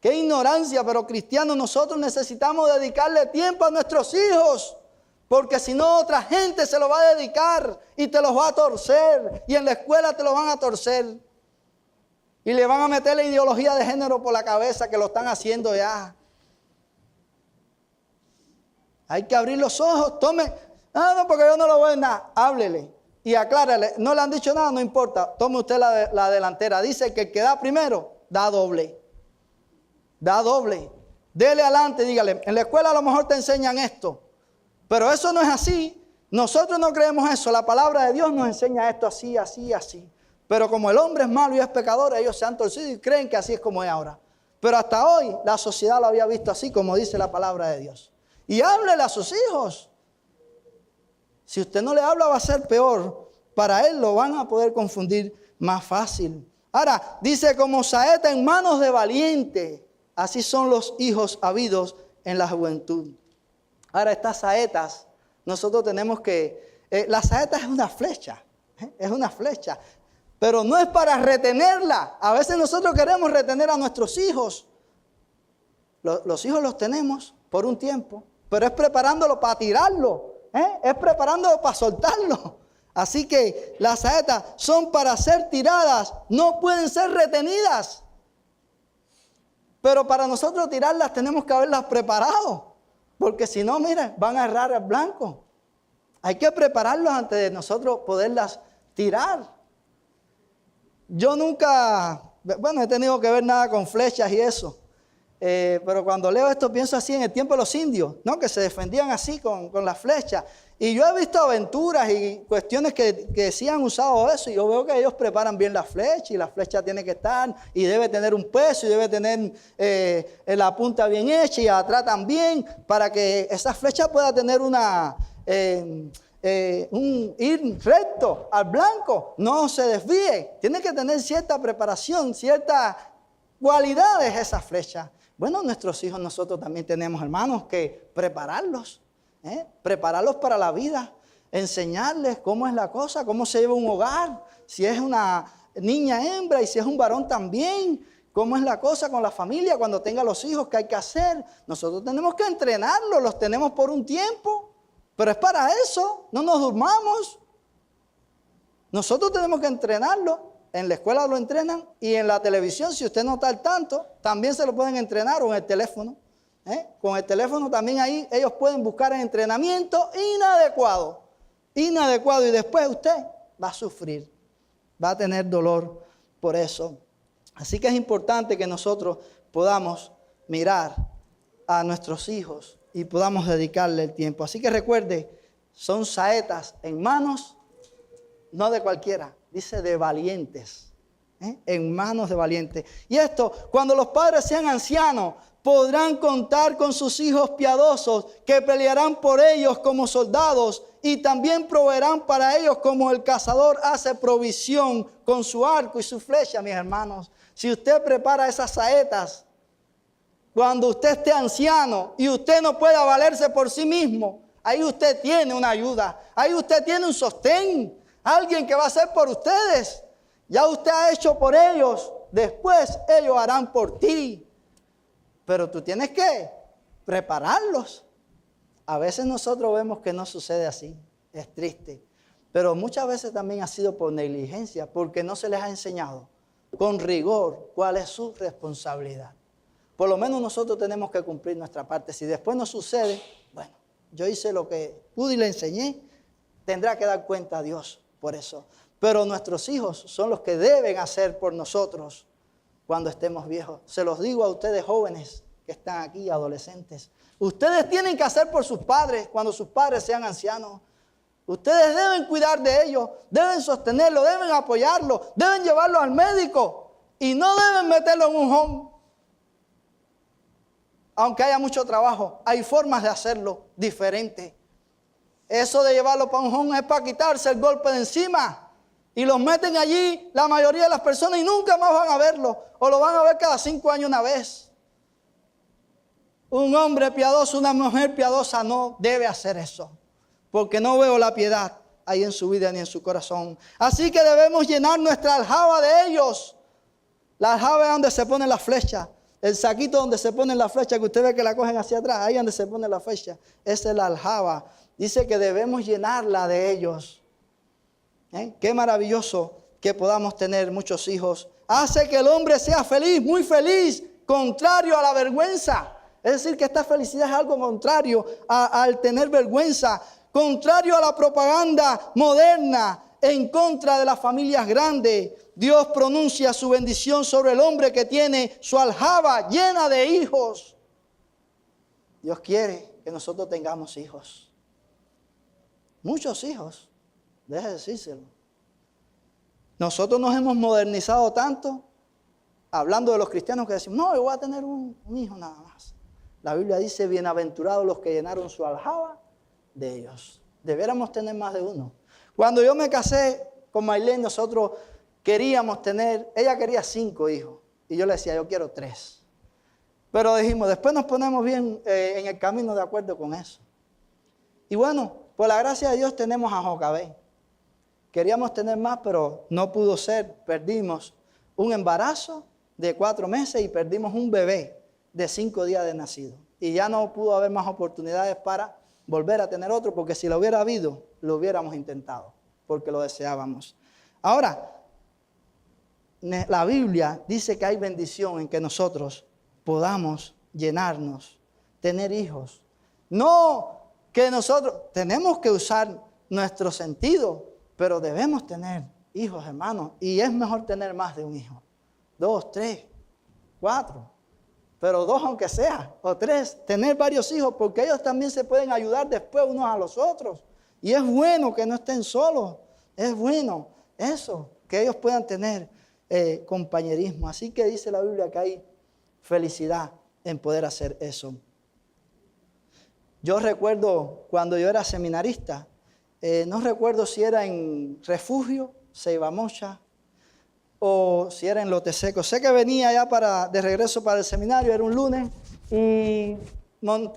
Qué ignorancia, pero cristianos, nosotros necesitamos dedicarle tiempo a nuestros hijos, porque si no otra gente se lo va a dedicar y te los va a torcer, y en la escuela te lo van a torcer, y le van a meter la ideología de género por la cabeza, que lo están haciendo ya. Hay que abrir los ojos, tome, no, porque yo no lo veo en nada, háblele y aclárale. No le han dicho nada, no importa, tome usted la delantera. Dice que el que da primero, da doble. Da doble. Dele adelante, dígale: en la escuela a lo mejor te enseñan esto, pero eso no es así. Nosotros no creemos eso. La palabra de Dios nos enseña esto así, así, así. Pero como el hombre es malo y es pecador, ellos se han torcido y creen que así es como es ahora. Pero hasta hoy la sociedad lo había visto así, como dice la palabra de Dios. Y háblele a sus hijos. Si usted no le habla, va a ser peor. Para él lo van a poder confundir más fácil. Ahora, dice: como saeta en manos de valiente, así son los hijos habidos en la juventud. Ahora, estas saetas, nosotros tenemos que... la saeta es una flecha. Es una flecha. Pero no es para retenerla. A veces nosotros queremos retener a nuestros hijos. Los hijos los tenemos por un tiempo, pero es preparándolo para tirarlo. Es preparándolo para soltarlo. Así que las saetas son para ser tiradas, no pueden ser retenidas. Pero para nosotros tirarlas tenemos que haberlas preparado, porque si no, miren, van a errar el blanco. Hay que prepararlos antes de nosotros poderlas tirar. Yo nunca, he tenido que ver nada con flechas y eso. Pero cuando leo esto pienso así en el tiempo de los indios, ¿no? Que se defendían así con las flechas. Y yo he visto aventuras y cuestiones que sí han usado eso. Y yo veo que ellos preparan bien la flecha. Y la flecha tiene que estar y debe tener un peso y debe tener la punta bien hecha y atrás también. Para que esa flecha pueda tener ir recto al blanco. No se desvíe. Tiene que tener cierta preparación, ciertas cualidades esa flecha. Bueno, nuestros hijos nosotros también tenemos, hermanos, que prepararlos. Prepararlos para la vida, enseñarles cómo es la cosa, cómo se lleva un hogar, si es una niña hembra y si es un varón también, cómo es la cosa con la familia cuando tenga los hijos, qué hay que hacer. Nosotros tenemos que entrenarlos, los tenemos por un tiempo, pero es para eso, no nos durmamos. Nosotros tenemos que entrenarlos, en la escuela lo entrenan y en la televisión, si usted no está al tanto, también se lo pueden entrenar o en el teléfono. Con el teléfono también ahí ellos pueden buscar el entrenamiento inadecuado y después usted va a sufrir, va a tener dolor por eso. Así que es importante que nosotros podamos mirar a nuestros hijos y podamos dedicarle el tiempo. Así que recuerde, son saetas en manos, no de cualquiera, dice de valientes, en manos de valientes. Y esto, cuando los padres sean ancianos, podrán contar con sus hijos piadosos que pelearán por ellos como soldados y también proveerán para ellos como el cazador hace provisión con su arco y su flecha, mis hermanos. Si usted prepara esas saetas, cuando usted esté anciano y usted no pueda valerse por sí mismo, ahí usted tiene una ayuda, ahí usted tiene un sostén, alguien que va a hacer por ustedes. Ya usted ha hecho por ellos, después ellos harán por ti. Pero tú tienes que prepararlos. A veces nosotros vemos que no sucede así. Es triste. Pero muchas veces también ha sido por negligencia, porque no se les ha enseñado con rigor cuál es su responsabilidad. Por lo menos nosotros tenemos que cumplir nuestra parte. Si después no sucede, bueno, yo hice lo que pude y le enseñé, tendrá que dar cuenta a Dios por eso. Pero nuestros hijos son los que deben hacer por nosotros cuando estemos viejos. Se los digo a ustedes jóvenes que están aquí, adolescentes. Ustedes tienen que hacer por sus padres cuando sus padres sean ancianos. Ustedes deben cuidar de ellos, deben sostenerlo, deben apoyarlo, deben llevarlo al médico y no deben meterlo en un home. Aunque haya mucho trabajo, hay formas de hacerlo diferente. Eso de llevarlo para un home es para quitarse el golpe de encima. Y los meten allí la mayoría de las personas y nunca más van a verlo. O lo van a ver cada 5 años una vez. Un hombre piadoso, una mujer piadosa no debe hacer eso. Porque no veo la piedad ahí en su vida ni en su corazón. Así que debemos llenar nuestra aljaba de ellos. La aljaba es donde se pone la flecha. El saquito donde se pone la flecha, que usted ve que la cogen hacia atrás. Ahí donde se pone la flecha. Esa es la aljaba. Dice que debemos llenarla de ellos. Qué maravilloso que podamos tener muchos hijos. Hace que el hombre sea feliz, muy feliz, contrario a la vergüenza. Es decir, que esta felicidad es algo contrario al tener vergüenza, contrario a la propaganda moderna en contra de las familias grandes. Dios pronuncia su bendición sobre el hombre que tiene su aljaba llena de hijos. Dios quiere que nosotros tengamos hijos. Muchos hijos. Deje de decírselo. Nosotros nos hemos modernizado tanto, hablando de los cristianos, que decimos, no, yo voy a tener un hijo nada más. La Biblia dice, bienaventurados los que llenaron su aljaba de ellos. Debiéramos tener más de uno. Cuando yo me casé con Maylene, nosotros queríamos tener, ella quería 5 hijos. Y yo le decía, yo quiero 3. Pero dijimos, después nos ponemos bien en el camino de acuerdo con eso. Y bueno, por la gracia de Dios tenemos a Jocabé. Queríamos tener más, pero no pudo ser. Perdimos un embarazo de 4 meses y perdimos un bebé de 5 días de nacido. Y ya no pudo haber más oportunidades para volver a tener otro, porque si lo hubiera habido, lo hubiéramos intentado, porque lo deseábamos. Ahora, la Biblia dice que hay bendición en que nosotros podamos llenarnos, tener hijos. No que nosotros tenemos que usar nuestro sentido, pero debemos tener hijos, hermanos. Y es mejor tener más de un hijo. 2, 3, 4. Pero 2 aunque sea, o 3. Tener varios hijos, porque ellos también se pueden ayudar después unos a los otros. Y es bueno que no estén solos. Es bueno eso, que ellos puedan tener compañerismo. Así que dice la Biblia que hay felicidad en poder hacer eso. Yo recuerdo cuando yo era seminarista, no recuerdo si era en Refugio, Ceibamocha, o si era en Lote Seco. Sé que venía ya de regreso para el seminario, era un lunes, y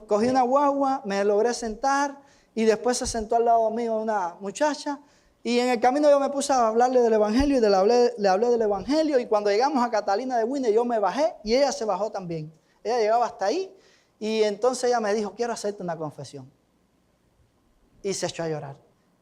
cogí una guagua, me logré sentar, y después se sentó al lado mío una muchacha, y en el camino yo me puse a hablarle del Evangelio, y le hablé del Evangelio, y cuando llegamos a Catalina de Huine, yo me bajé, y ella se bajó también. Ella llegaba hasta ahí, y entonces ella me dijo, quiero hacerte una confesión. Y se echó a llorar.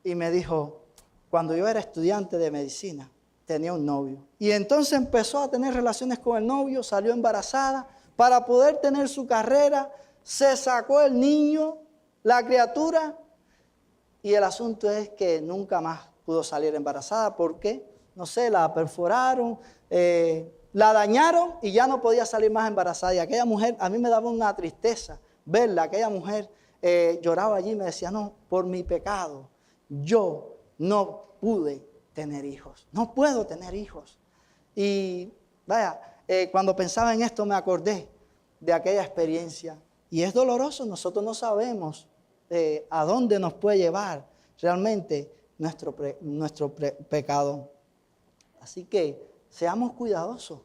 Y me dijo, cuando yo era estudiante de medicina, tenía un novio. Y entonces empezó a tener relaciones con el novio, salió embarazada. Para poder tener su carrera, se sacó el niño, la criatura. Y el asunto es que nunca más pudo salir embarazada. ¿Por qué? No sé, la perforaron, la dañaron y ya no podía salir más embarazada. Y aquella mujer, a mí me daba una tristeza verla. Aquella mujer lloraba allí y me decía, no, por mi pecado, yo no pude tener hijos. No puedo tener hijos. Y vaya, cuando pensaba en esto me acordé de aquella experiencia. Y es doloroso, nosotros no sabemos a dónde nos puede llevar realmente nuestro pecado. Así que seamos cuidadosos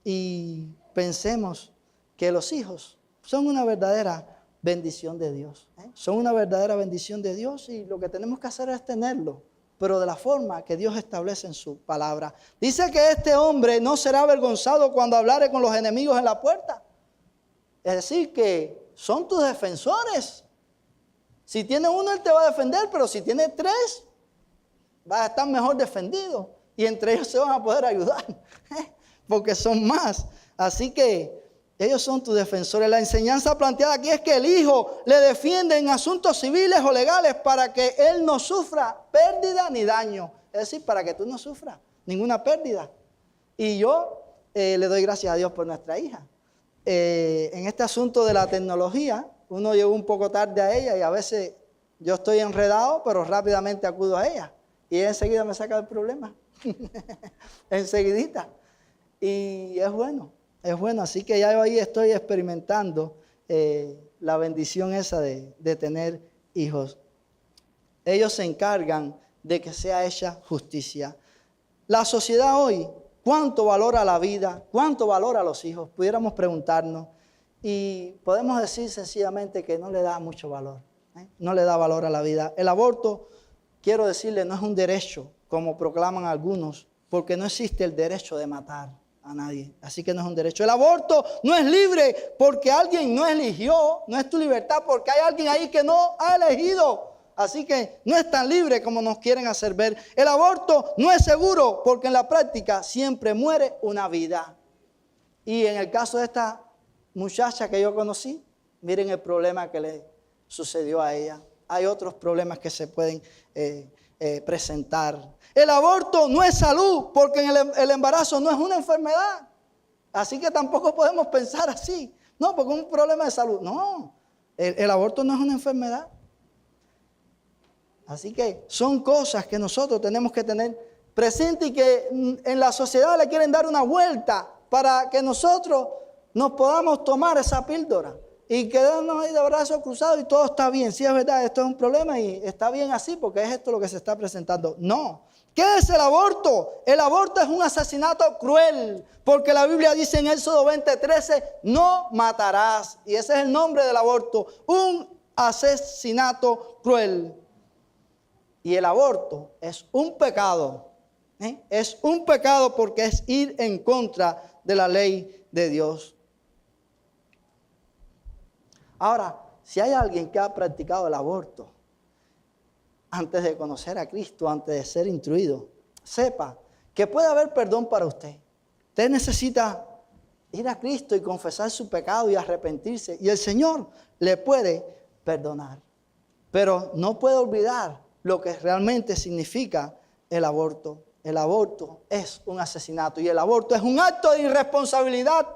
y pensemos que los hijos son una verdadera bendición de Dios. Son una verdadera bendición de Dios y lo que tenemos que hacer es tenerlo, pero de la forma que Dios establece en su palabra. Dice que este hombre no será avergonzado cuando hablare con los enemigos en la puerta. Es decir, que son tus defensores. Si tiene uno, él te va a defender, pero si tiene tres, vas a estar mejor defendido. Y entre ellos se van a poder ayudar, porque son más. Así que ellos son tus defensores. La enseñanza planteada aquí es que el hijo le defiende en asuntos civiles o legales para que él no sufra pérdida ni daño. Es decir, para que tú no sufras ninguna pérdida. Y yo le doy gracias a Dios por nuestra hija. En este asunto de la tecnología, uno llegó un poco tarde a ella y a veces yo estoy enredado, pero rápidamente acudo a ella. Y ella enseguida me saca del problema. Enseguidita. Y es bueno. Es bueno, así que ya yo ahí estoy experimentando la bendición esa de tener hijos. Ellos se encargan de que sea hecha justicia. La sociedad hoy, ¿cuánto valora la vida? ¿Cuánto valora a los hijos? Pudiéramos preguntarnos. Y podemos decir sencillamente que no le da mucho valor. No le da valor a la vida. El aborto, quiero decirle, no es un derecho, como proclaman algunos, porque no existe el derecho de matar a nadie, así que no es un derecho. El aborto no es libre porque alguien no eligió, no es tu libertad porque hay alguien ahí que no ha elegido, así que no es tan libre como nos quieren hacer ver. El aborto no es seguro porque en la práctica siempre muere una vida. Y en el caso de esta muchacha que yo conocí, miren el problema que le sucedió a ella. Hay otros problemas que se pueden presentar. El aborto no es salud, porque el embarazo no es una enfermedad. Así que tampoco podemos pensar así. No, porque es un problema de salud. No, el aborto no es una enfermedad. Así que son cosas que nosotros tenemos que tener presente y que en la sociedad le quieren dar una vuelta para que nosotros nos podamos tomar esa píldora y quedarnos ahí de brazos cruzados y todo está bien. Sí, es verdad, esto es un problema y está bien así porque es esto lo que se está presentando. No. ¿Qué es el aborto? El aborto es un asesinato cruel, porque la Biblia dice en Éxodo 20:13, no matarás. Y ese es el nombre del aborto, un asesinato cruel. Y el aborto es un pecado. Es un pecado porque es ir en contra de la ley de Dios. Ahora, si hay alguien que ha practicado el aborto, antes de conocer a Cristo, antes de ser instruido, sepa que puede haber perdón para usted. Usted necesita ir a Cristo y confesar su pecado y arrepentirse. Y el Señor le puede perdonar. Pero no puede olvidar lo que realmente significa el aborto. El aborto es un asesinato y el aborto es un acto de irresponsabilidad.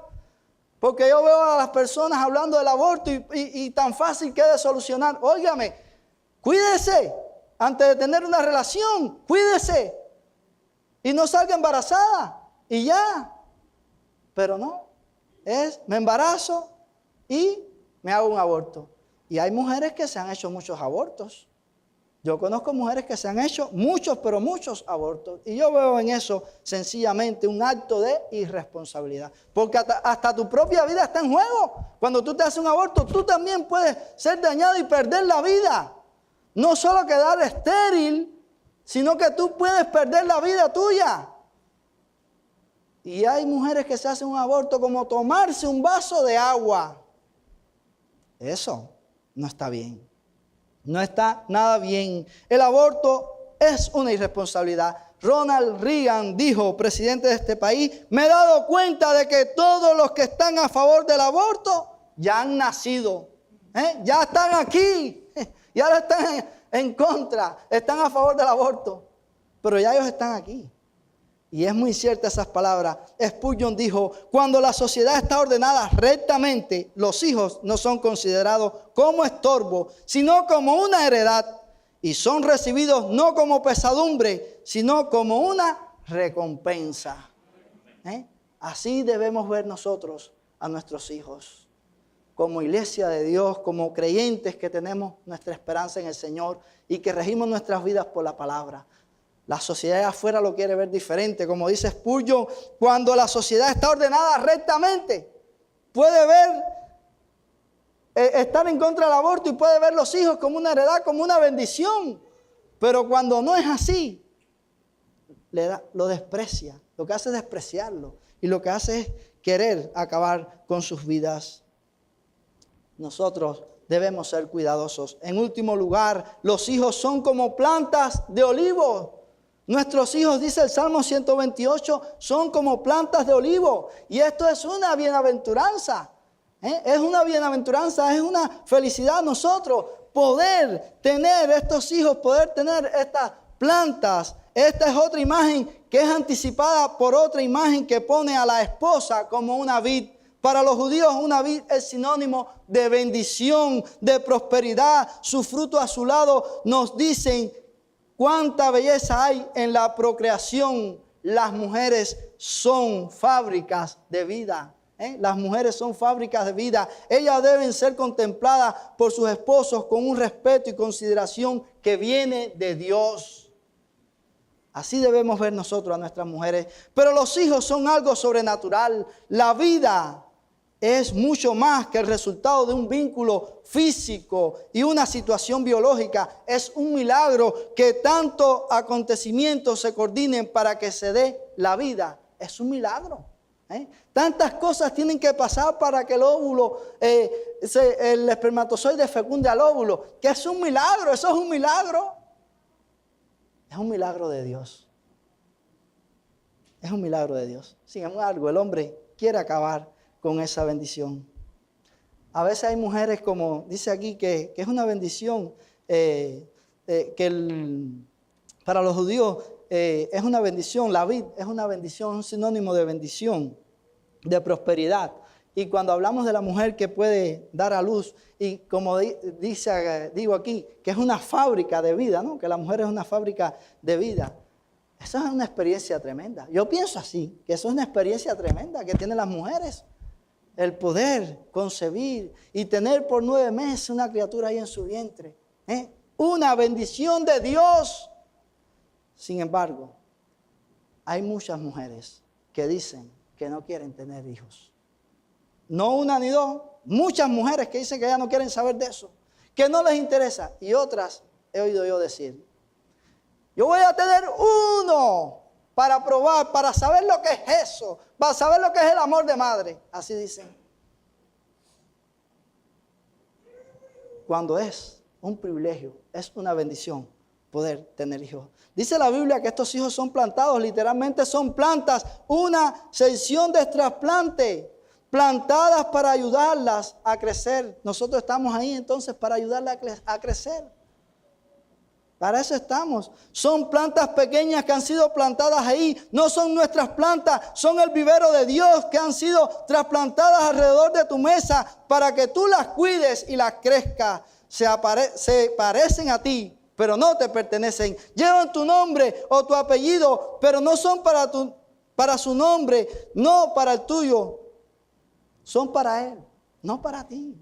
Porque yo veo a las personas hablando del aborto y tan fácil que es de solucionar. Óigame, cuídese. antes de tener una relación, cuídese y no salga embarazada y ya. Pero no, me embarazo y me hago un aborto. Y hay mujeres que se han hecho muchos abortos. Yo conozco mujeres que se han hecho muchos, pero muchos abortos. Y yo veo en eso sencillamente un acto de irresponsabilidad. Porque hasta tu propia vida está en juego. Cuando tú te haces un aborto, tú también puedes ser dañado y perder la vida. No solo quedar estéril, sino que tú puedes perder la vida tuya. Y hay mujeres que se hacen un aborto como tomarse un vaso de agua. Eso no está bien. No está nada bien. El aborto es una irresponsabilidad. Ronald Reagan dijo, presidente de este país, me he dado cuenta de que todos los que están a favor del aborto ya han nacido. Ya están aquí. Y ahora están en contra. Están a favor del aborto. Pero ya ellos están aquí. Y es muy cierta esas palabras. Spurgeon dijo, cuando la sociedad está ordenada rectamente, los hijos no son considerados como estorbo, sino como una heredad. Y son recibidos no como pesadumbre, sino como una recompensa. Así debemos ver nosotros a nuestros hijos. Como iglesia de Dios, como creyentes que tenemos nuestra esperanza en el Señor y que regimos nuestras vidas por la palabra. La sociedad de afuera lo quiere ver diferente. Como dice Spurgeon, cuando la sociedad está ordenada rectamente, puede ver, estar en contra del aborto y puede ver los hijos como una heredad, como una bendición. Pero cuando no es así, lo desprecia. Lo que hace es despreciarlo. Y lo que hace es querer acabar con sus vidas. Nosotros debemos ser cuidadosos. En último lugar, los hijos son como plantas de olivo. Nuestros hijos, dice el Salmo 128, son como plantas de olivo. Y esto es una bienaventuranza. Es una bienaventuranza, es una felicidad a nosotros poder tener estos hijos, poder tener estas plantas. Esta es otra imagen que es anticipada por otra imagen que pone a la esposa como una vid. Para los judíos una vid es sinónimo de bendición, de prosperidad. Su fruto a su lado nos dicen cuánta belleza hay en la procreación. Las mujeres son fábricas de vida. Las mujeres son fábricas de vida. Ellas deben ser contempladas por sus esposos con un respeto y consideración que viene de Dios. Así debemos ver nosotros a nuestras mujeres. Pero los hijos son algo sobrenatural. La vida es mucho más que el resultado de un vínculo físico y una situación biológica. Es un milagro que tantos acontecimientos se coordinen para que se dé la vida. Es un milagro. Tantas cosas tienen que pasar para que el óvulo, el espermatozoide fecunde al óvulo, que es un milagro. Eso es un milagro. Es un milagro de Dios. Es un milagro de Dios. Sin embargo, el hombre quiere acabar con esa bendición. A veces hay mujeres, como dice aquí, que es una bendición, para los judíos es una bendición. La vid es una bendición, un sinónimo de bendición, de prosperidad. Y cuando hablamos de la mujer que puede dar a luz, y como digo aquí, que es una fábrica de vida, ¿no? Que la mujer es una fábrica de vida. Eso es una experiencia tremenda. Yo pienso así, que eso es una experiencia tremenda que tienen las mujeres. El poder concebir y tener por 9 meses una criatura ahí en su vientre. Una bendición de Dios. Sin embargo, hay muchas mujeres que dicen que no quieren tener hijos. No una ni dos, muchas mujeres que dicen que ya no quieren saber de eso, que no les interesa. Y otras he oído yo decir, yo voy a tener uno para probar, para saber lo que es eso, para saber lo que es el amor de madre. Así dicen. Cuando es un privilegio, es una bendición poder tener hijos. Dice la Biblia que estos hijos son plantados, literalmente son plantas, una sección de trasplante, plantadas para ayudarlas a crecer. Nosotros estamos ahí entonces para ayudarlas a crecer. Para eso estamos. Son plantas pequeñas que han sido plantadas ahí. No son nuestras plantas, son el vivero de Dios que han sido trasplantadas alrededor de tu mesa para que tú las cuides y las crezcas. Se parecen a ti, pero no te pertenecen. Llevan tu nombre o tu apellido, pero no son para su nombre, no para el tuyo. Son para Él, no para ti.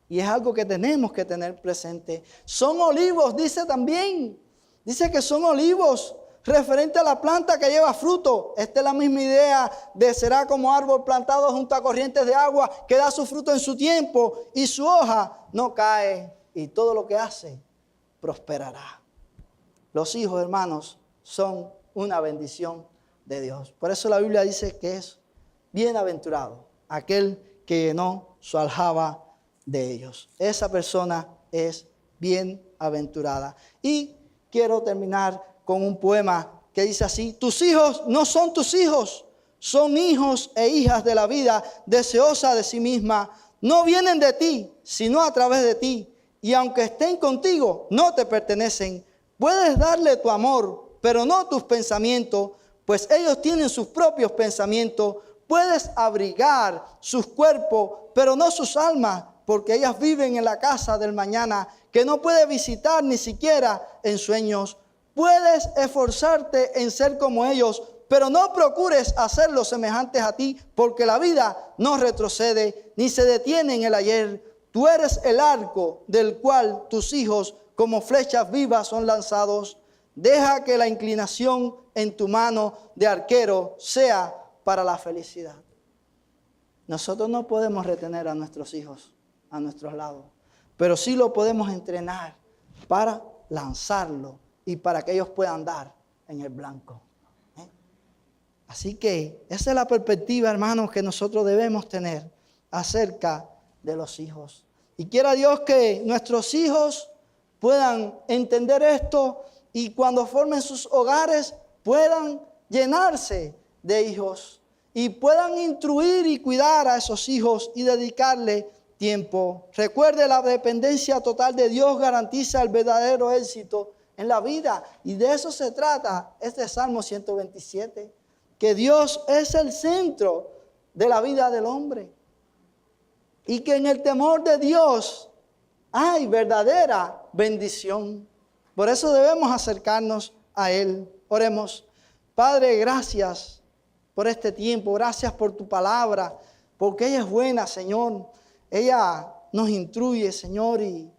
Y es algo que tenemos que tener presente. Son olivos, dice también. Dice que son olivos, referente a la planta que lleva fruto. Esta es la misma idea de será como árbol plantado junto a corrientes de agua, que da su fruto en su tiempo y su hoja no cae, y todo lo que hace prosperará. Los hijos, hermanos, son una bendición de Dios. Por eso la Biblia dice que es bienaventurado aquel que llenó su aljaba de ellos. Esa persona es bienaventurada. Y quiero terminar con un poema que dice así: tus hijos no son tus hijos, son hijos e hijas de la vida, deseosa de sí misma. No vienen de ti, sino a través de ti. Y aunque estén contigo, no te pertenecen. Puedes darle tu amor, pero no tus pensamientos, pues ellos tienen sus propios pensamientos. Puedes abrigar sus cuerpos, pero no sus almas, porque ellas viven en la casa del mañana, que no puede visitar ni siquiera en sueños. Puedes esforzarte en ser como ellos, pero no procures hacerlos semejantes a ti, porque la vida no retrocede ni se detiene en el ayer. Tú eres el arco del cual tus hijos como flechas vivas son lanzados. Deja que la inclinación en tu mano de arquero sea para la felicidad. Nosotros no podemos retener a nuestros hijos a nuestros lados, pero sí lo podemos entrenar para lanzarlo y para que ellos puedan dar en el blanco. Así que esa es la perspectiva, hermanos, que nosotros debemos tener acerca de los hijos. Y quiera Dios que nuestros hijos puedan entender esto y cuando formen sus hogares puedan llenarse de hijos y puedan instruir y cuidar a esos hijos y dedicarle tiempo. Recuerde, la dependencia total de Dios garantiza el verdadero éxito en la vida. Y de eso se trata este Salmo 127. Que Dios es el centro de la vida del hombre. Y que en el temor de Dios hay verdadera bendición. Por eso debemos acercarnos a Él. Oremos. Padre, gracias por este tiempo. Gracias por tu palabra. Porque ella es buena, Señor. Ella nos instruye, Señor, y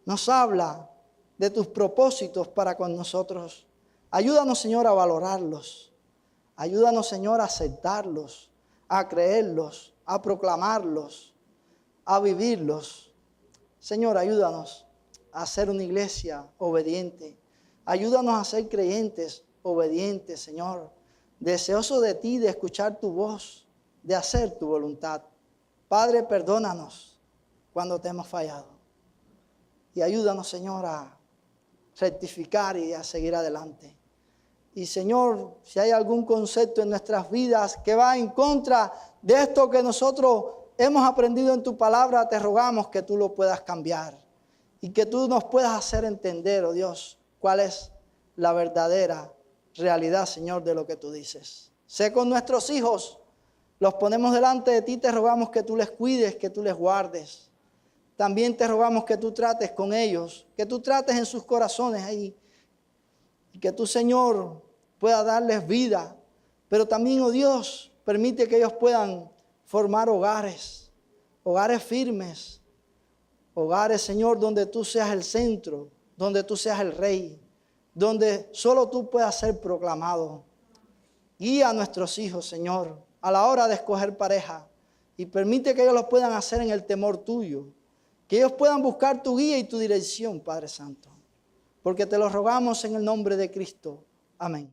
nos habla de tus propósitos para con nosotros. Ayúdanos, Señor, a valorarlos. Ayúdanos, Señor, a aceptarlos, a creerlos, a proclamarlos, a vivirlos. Señor, ayúdanos a ser una iglesia obediente. Ayúdanos a ser creyentes obedientes, Señor. Deseoso de ti, de escuchar tu voz, de hacer tu voluntad. Padre, perdónanos cuando te hemos fallado. Y ayúdanos, Señor, a rectificar y a seguir adelante. Y Señor, si hay algún concepto en nuestras vidas que va en contra de esto que nosotros hemos aprendido en tu palabra, te rogamos que tú lo puedas cambiar. Y que tú nos puedas hacer entender, oh Dios, cuál es la verdadera realidad, Señor, de lo que tú dices. Sé con nuestros hijos, los ponemos delante de ti, te rogamos que tú les cuides, que tú les guardes. También te rogamos que tú trates con ellos, que tú trates en sus corazones ahí. Y que tú, Señor, puedas darles vida. Pero también, oh Dios, permite que ellos puedan formar hogares, hogares firmes. Hogares, Señor, donde tú seas el centro, donde tú seas el rey, donde solo tú puedas ser proclamado. Guía a nuestros hijos, Señor, a la hora de escoger pareja. Y permite que ellos lo puedan hacer en el temor tuyo. Que ellos puedan buscar tu guía y tu dirección, Padre Santo. Porque te lo rogamos en el nombre de Cristo. Amén.